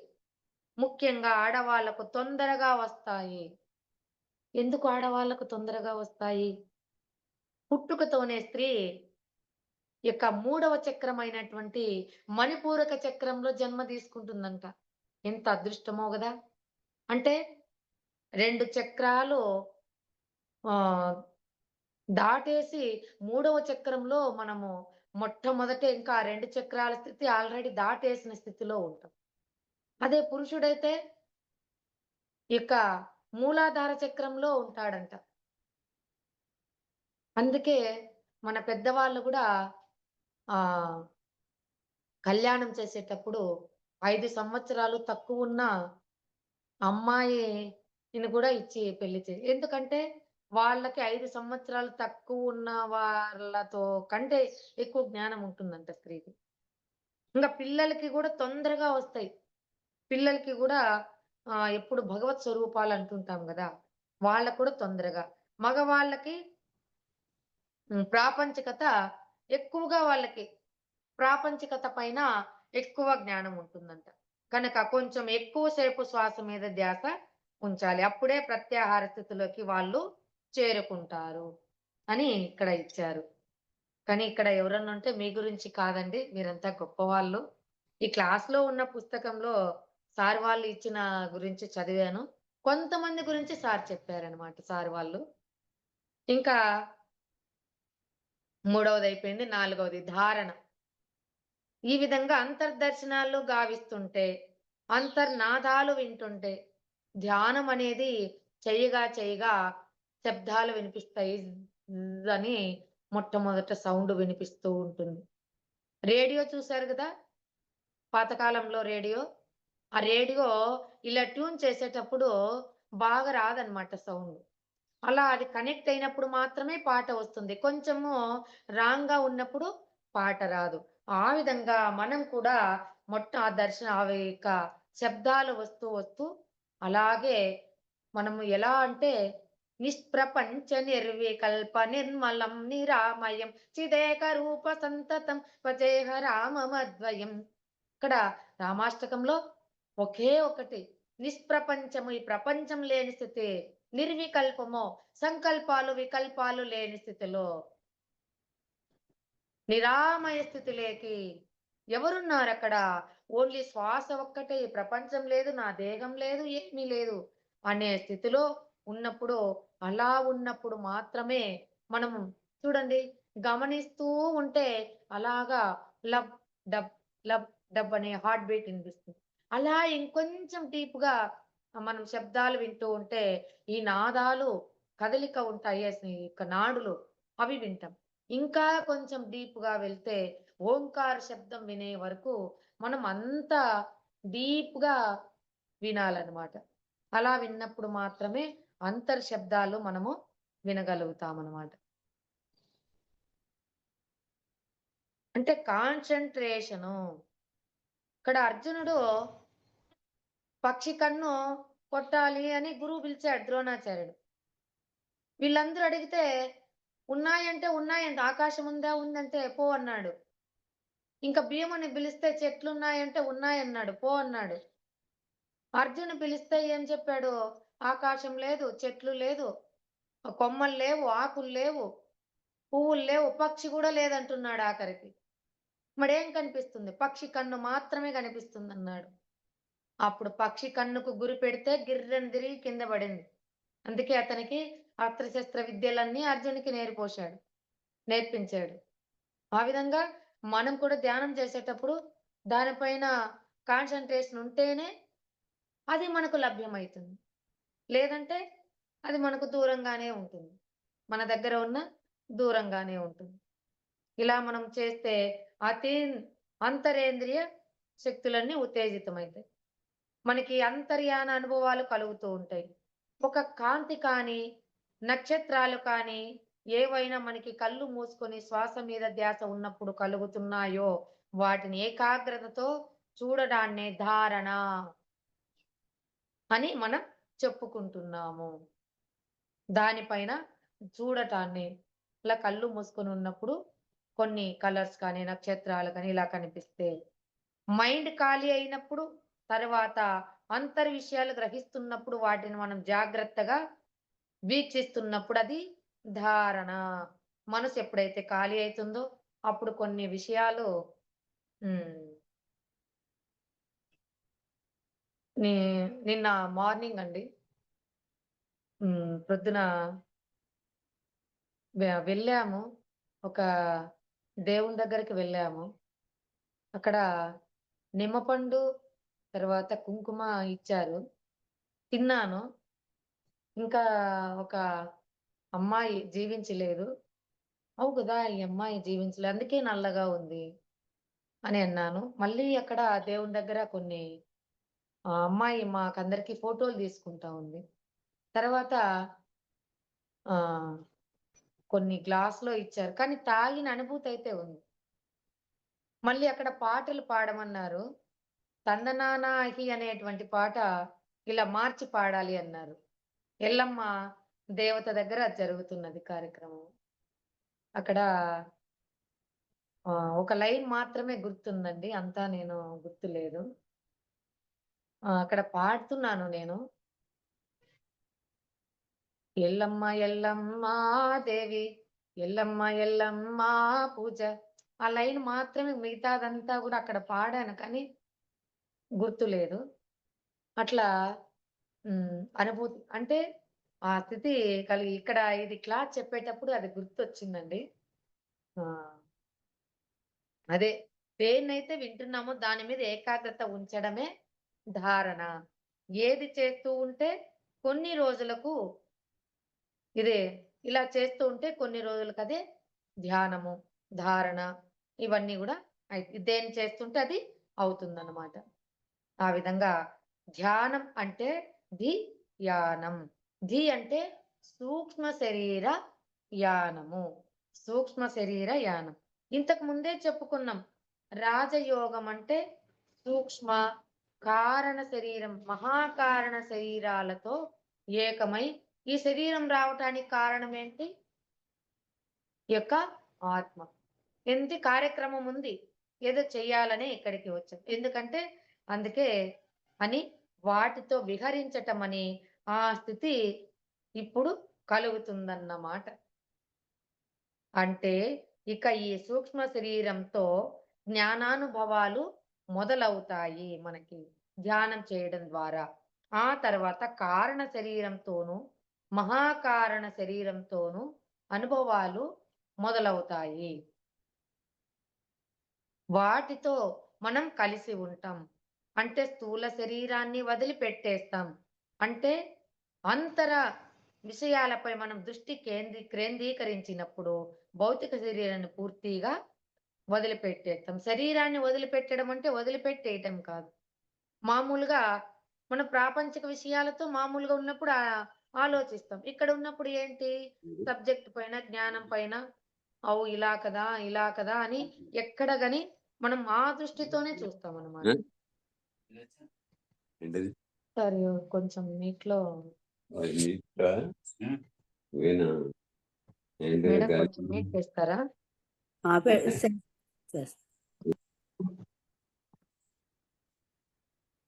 [SPEAKER 2] ముఖ్యంగా ఆడవాళ్ళకు తొందరగా వస్తాయి. ఎందుకు ఆడవాళ్ళకు తొందరగా వస్తాయి? పుట్టుకతోనే స్త్రీ యొక్క మూడవ చక్రమైనటువంటి మణిపూరక చక్రంలో జన్మ తీసుకుంటుందంట. ఎంత అదృష్టమో గదా! అంటే 2 చక్రాలు ఆహ్, దాటేసి మూడవ చక్రంలో మనము మొట్టమొదటే ఇంకా 2 చక్రాల స్థితి ఆల్రెడీ దాటేసిన స్థితిలో ఉంటాం. అదే పురుషుడైతే ఇక మూలాధార చక్రంలో ఉంటాడంట. అందుకే మన పెద్దవాళ్ళు గూడా ఆహ్, కళ్యాణం చేసేటప్పుడు 5 సంవత్సరాలు తక్కువున్న అమ్మాయిని గూడా ఇచ్చి పెళ్లి ఎందుకంటే వాళ్ళకి 5 సంవత్సరాలు తక్కువున్న వాళ్ళతో కంటే ఎక్కువ జ్ఞానం ఉంటుందంట స్త్రీకి. ఇంగ పిల్లలకి గూడా తొందరగా వస్తాయి. పిల్లలకి గూడా ఎప్పుడు భగవత్ స్వరూపాలు అంటుంటాం గదా! వాళ్ళకి కూడా తొందరగా. మగవాళ్ళకి ప్రాపంచికత ఎక్కువగా వాళ్ళకి ప్రాపంచికత పైన ఎక్కువ జ్ఞానం ఉంటుందంట. కనుక కొంచెం ఎక్కువ సేపు శ్వాస మీద ధ్యాస ఉంచాలి. అప్పుడే ప్రత్యాహార స్థితిలోకి వాళ్ళు చేరుకుంటారు అని ఇక్కడ ఇచ్చారు. కానీ ఇక్కడ ఎవరన్నా ఉంటే మీ గురించి కాదండి. మీరంతా గొప్పవాళ్ళు. ఈ క్లాస్‌లో ఉన్న పుస్తకంలో సార్ వాళ్ళు ఇచ్చిన గురించి చదివాను. కొంతమంది గురించి సార్ చెప్పారనమాట సార్ వాళ్ళు. ఇంకా మూడవదయిపోయింది. నాలుగవది ధారణ. ఈ విధంగా అంతర్దర్శనాలు గావిస్తుంటే, అంతర్నాదాలు వింటుంటే, ధ్యానం అనేది చెయ్యగా శబ్దాలు వినిపిస్తాయి. అని మొట్టమొదట సౌండ్ వినిపిస్తూ ఉంటుంది. రేడియో చూసారు గదా! పాతకాలంలో రేడియో. ఆ రేడియో ఇలా ట్యూన్ చేసేటప్పుడు బాగా రాదన్నమాట సౌండ్. అలా అది కనెక్ట్ అయినప్పుడు మాత్రమే పాట వస్తుంది. కొంచెము రాంగ్‌గా ఉన్నప్పుడు పాట రాదు. ఆ విధంగా మనం కూడా ఆ అవి యొక్క శబ్దాలు వస్తూ, వస్తూ అలాగే మనము ఎలా అంటే నిష్ప్రపంచ నిర్వికల్ప నిర్మలం నిరామయం చిదేక రూప సంతతం భజేహ రామమద్వయం. ఇక్కడ రామాష్టకంలో ఒకే ఒకటి నిష్ప్రపంచము, ఈ ప్రపంచం లేని స్థితి, నిర్వికల్పము, సంకల్పాలు, వికల్పాలు లేని స్థితిలో నిరామయ స్థితిలోకి ఎవరున్నారక్కడ? ఓన్లీ శ్వాస ఒక్కటే, ఈ ప్రపంచం లేదు, నా దేహం లేదు, ఏమీ లేదు అనే స్థితిలో ఉన్నప్పుడు, అలా ఉన్నప్పుడు మాత్రమే మనము చూడండి గమనిస్తూ ఉంటే అలాగా లబ్ డబ్, లబ్ డబ్ అనే హార్ట్ బీట్ వినిపిస్తుంది. అలా ఇంకొంచెం డీప్‌గా మనం శబ్దాలు వింటూ ఉంటే, ఈ నాదాలు కదలిక ఉంటాయి. ఈ యొక్క నాడులు అవి వింటాం. ఇంకా కొంచెం డీప్‌గా వెళ్తే ఓంకార శబ్దం వినే వరకు మనం అంత డీప్‌గా వినాలనమాట. అలా విన్నప్పుడు మాత్రమే అంతర్ శబ్దాలు మనము వినగలుగుతామనమాట. అంటే కాన్సంట్రేషను. ఇక్కడ అర్జునుడు పక్షి కన్ను కొట్టాలి అని గురువు పిలిచాడు ద్రోణాచార్యుడు. వీళ్ళందరూ అడిగితే ఉన్నాయంటే ఉన్నాయంట. ఆకాశం ఉందా? ఉందంటే పో అన్నాడు. ఇంక భీముని పిలిస్తే చెట్లున్నాయంటే ఉన్నాయన్నాడు. పో అన్నాడు. అర్జున్ పిలిస్తే ఏం చెప్పాడు? ఆకాశం లేదు, చెట్లు లేదు, కొమ్మలు లేవు, ఆకులు లేవు, పువ్వులు లేవు, పక్షి గూడా లేదంటున్నాడు ఆఖరికి. మరేం కనిపిస్తుంది? పక్షి కన్ను మాత్రమే కనిపిస్తుందన్నాడు. అప్పుడు పక్షి కన్నుకు గురి పెడితే గిర్రని తిరిగి కింద పడింది. అందుకే అతనికి అస్త్రశస్త్ర విద్యలన్నీ అర్జునికి నేర్పించాడు. ఆ విధంగా మనం కూడా ధ్యానం చేసేటప్పుడు దానిపైన కాన్సంట్రేషన్ ఉంటేనే అది మనకు లభ్యమైతుంది. లేదంటే అది మనకు దూరంగానే ఉంటుంది. మన దగ్గర ఉన్న దూరంగానే ఉంటుంది. ఇలా మనం చేస్తే అతీ అంతరేంద్రియ శక్తులన్నీ ఉత్తేజితమైతాయి. మనకి అంతర్యాన అనుభవాలు కలుగుతూ ఉంటాయి. ఒక కాంతి కానీ, నక్షత్రాలు కానీ, ఏవైనా మనకి కళ్ళు మూసుకొని శ్వాస మీద ధ్యాస ఉన్నప్పుడు కలుగుతున్నాయో, వాటిని ఏకాగ్రతతో చూడడాన్నే ధారణ అని మనం చెప్పుకుంటున్నాము. దానిపైన చూడటాన్ని ఇలా కళ్ళు మూసుకొని ఉన్నప్పుడు కొన్ని కలర్స్ కానీ, నక్షత్రాలు కానీ ఇలా కనిపిస్తే, మైండ్ ఖాళీ అయినప్పుడు, తర్వాత విషయాలు గ్రహిస్తున్నప్పుడు వాటిని మనం జాగ్రత్తగా వీక్షిస్తున్నప్పుడు అది ధారణ. మనసు ఎప్పుడైతే ఖాళీ అయితుందో అప్పుడు కొన్ని విషయాలు హ్మ్. నీ నిన్న మార్నింగ్ అండి. ప్రొద్దున వెళ్ళాము. ఒక దేవుని దగ్గరికి వెళ్ళాము. అక్కడ నిమ్మపండు, తర్వాత కుంకుమ ఇచ్చారు. తిన్నాను. ఇంకా ఒక అమ్మాయి జీవించలేదు. అవు గదా! ఈ అమ్మాయి జీవించలే. అందుకే నల్లగా ఉంది అని అన్నాను. మళ్ళీ అక్కడ దేవుని దగ్గర కొన్ని అమ్మాయి మాకందరికి ఫోటోలు తీసుకుంటా ఉంది. తర్వాత ఆహ్, కొన్ని గ్లాస్‌లో ఇచ్చారు. కానీ తాగిన అనుభూతి అయితే ఉంది. మళ్ళీ అక్కడ పాటలు పాడమన్నారు. 'తందనానాహి' అనేటువంటి పాట ఇలా మార్చి పాడాలి అన్నారు. ఎల్లమ్మ దేవత దగ్గర జరుగుతున్నది కార్యక్రమం. అక్కడ ఒక లైన్ మాత్రమే గుర్తుందండి. అంతా నేను గుర్తులేదు. అక్కడ పాడుతున్నాను నేను. ఎల్లమ్మ ఎల్లమ్మ దేవి, ఎల్లమ్మ ఎల్లమ్మ పూజ. ఆ లైన్ మాత్రమే మిగతాదంతా గూడా అక్కడ పాడాను కానీ గుర్తులేదు. అట్లా అనుభూతి అంటే ఆ స్థితి కలిగి ఇక్కడ ఇది క్లాస్ చెప్పేటప్పుడు అది గుర్తొచ్చిందండి. ఆ! అదే దేన్నైతే వింటున్నామో దాని మీద ఏకాగ్రత ఉంచడమే ధారణ. ఏది చేస్తూ ఉంటే కొన్ని రోజులకు ఇదే ఇలా చేస్తూ ఉంటే కొన్ని రోజులకదే ధ్యానము, ధారణ ఇవన్నీ గూడా దేన్ని చేస్తుంటే అది అవుతుందన్నమాట. ఆ విధంగా ధ్యానం అంటే ధి యానం. ధి అంటే సూక్ష్మ శరీర యానము. సూక్ష్మ శరీర యానం. ఇంతకు ముందే చెప్పుకున్నాం. రాజయోగం అంటే సూక్ష్మ, కారణ శరీరం, మహాకారణ శరీరాలతో ఏకమై ఈ శరీరం రావటానికి కారణం ఏంటి? ఈ యొక్క ఆత్మ. ఏంటి కార్యక్రమం ఉంది. ఏదో చెయ్యాలనే ఇక్కడికి వచ్చాం. ఎందుకంటే అందుకే అని వాటితో విహరించటం అని ఆ స్థితి ఇప్పుడు కలుగుతుందన్నమాట. అంటే ఇక ఈ సూక్ష్మ శరీరంతో జ్ఞానానుభవాలు మొదలవుతాయి మనకి ధ్యానం చేయడం ద్వారా. ఆ తర్వాత కారణ శరీరంతోనూ, మహాకారణ శరీరంతోనూ అనుభవాలు మొదలవుతాయి. వాటితో మనం కలిసి ఉంటాం. అంటే స్థూల శరీరాన్ని వదిలిపెట్టేస్తాం. అంటే అంతర విషయాలపై మనం దృష్టి కేంద్రీకరించినప్పుడు భౌతిక శరీరాన్ని పూర్తిగా వదిలిపెట్టేస్తాం. శరీరాన్ని వదిలిపెట్టడం అంటే వదిలిపెట్టేయటం కాదు. మామూలుగా మన ప్రాపంచిక విషయాలతో మామూలుగా ఉన్నప్పుడు ఆలోచిస్తాం. ఇక్కడ ఉన్నప్పుడు ఏంటి? సబ్జెక్ట్ పైన, జ్ఞానం పైన ఇలా కదా, ఇలా కదా అని ఎక్కడ గాని మనం ఆ దృష్టితోనే చూస్తామన్నమాట.
[SPEAKER 3] ఏంటది?
[SPEAKER 2] సరే కొంచెం నీటిలో
[SPEAKER 3] నీటా? వేనా? ఏంటి
[SPEAKER 2] మేడం
[SPEAKER 3] గాలి?
[SPEAKER 2] కొంచెం నీట్ చేస్తారా?
[SPEAKER 1] చేస్తా.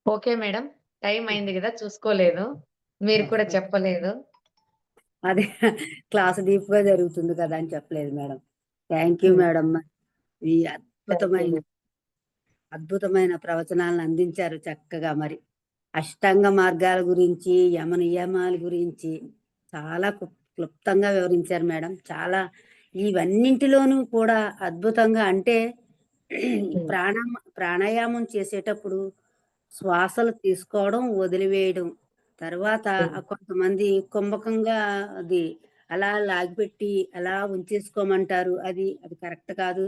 [SPEAKER 2] Okay madam. టైం అయింది కదా, చూసుకోలేదు. మీరు కూడా చెప్పలేదు.
[SPEAKER 1] అదే క్లాస్ డీప్‌గా జరుగుతుంది కదా అని చెప్పలేదు మేడం. Thank you madam. ఈ అద్భుతమైన ప్రవచనాలను అందించారు చక్కగా. మరి అష్టాంగ మార్గాల గురించి, యమ నియమాల గురించి చాలా క్లుప్తంగా వివరించారు మేడం. చాలా ఇవన్నింటిలోనూ కూడా అద్భుతంగా అంటే ప్రాణాయామం చేసేటప్పుడు శ్వాసలు తీసుకోవడం, వదిలివేయడం. తర్వాత కొంతమంది కుంభకంగా అది అలా లాగిపెట్టి అలా ఉంచేసుకోమంటారు. అది కరెక్ట్ కాదు.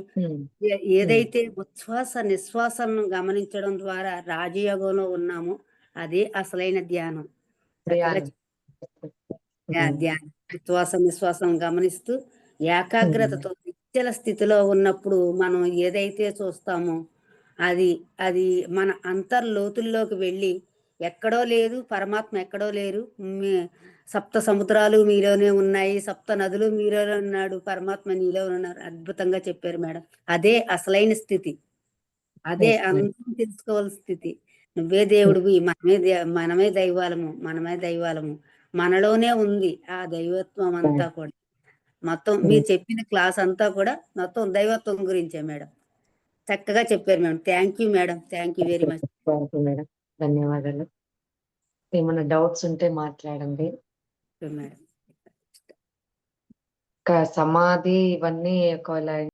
[SPEAKER 1] ఏదైతే ఉచ్ఛ్వాస నిశ్వాసాలను గమనించడం ద్వారా రాజయోగంలో ఉన్నామో అదే అసలైన ధ్యానం. ధ్యానం ఉచ్ఛ్వాస నిశ్వాసం గమనిస్తూ ఏకాగ్రతతో నిశ్చల స్థితిలో ఉన్నప్పుడు మనం ఏదైతే చూస్తామో అది మన అంతర్లోతుల్లోకి వెళ్ళి ఎక్కడో లేదు పరమాత్మ, ఎక్కడో లేరు, సప్త సముద్రాలు మీలోనే ఉన్నాయి, సప్త నదులు మీలోనే ఉన్నాడు, పరమాత్మ నీలో ఉన్నారు. అద్భుతంగా చెప్పారు మేడం. అదే అసలైన స్థితి. అదే అందరం తెలుసుకోవాల్సిన స్థితి. నువ్వే దేవుడివి, మనమే దైవాలము, మనలోనే ఉంది ఆ దైవత్వం అంతా కూడా. మొత్తం మీరు చెప్పిన క్లాస్ అంతా కూడా మొత్తం దైవత్వం గురించే మేడం. చక్కగా చెప్పారు madam. Thank you madam. Thank you very much
[SPEAKER 2] madam. ధన్యవాదాలు. ఏమైనా డౌట్స్ ఉంటే మాట్లాడండి
[SPEAKER 1] మేడం.
[SPEAKER 2] సమాధి ఇవన్నీ ఒకవేళ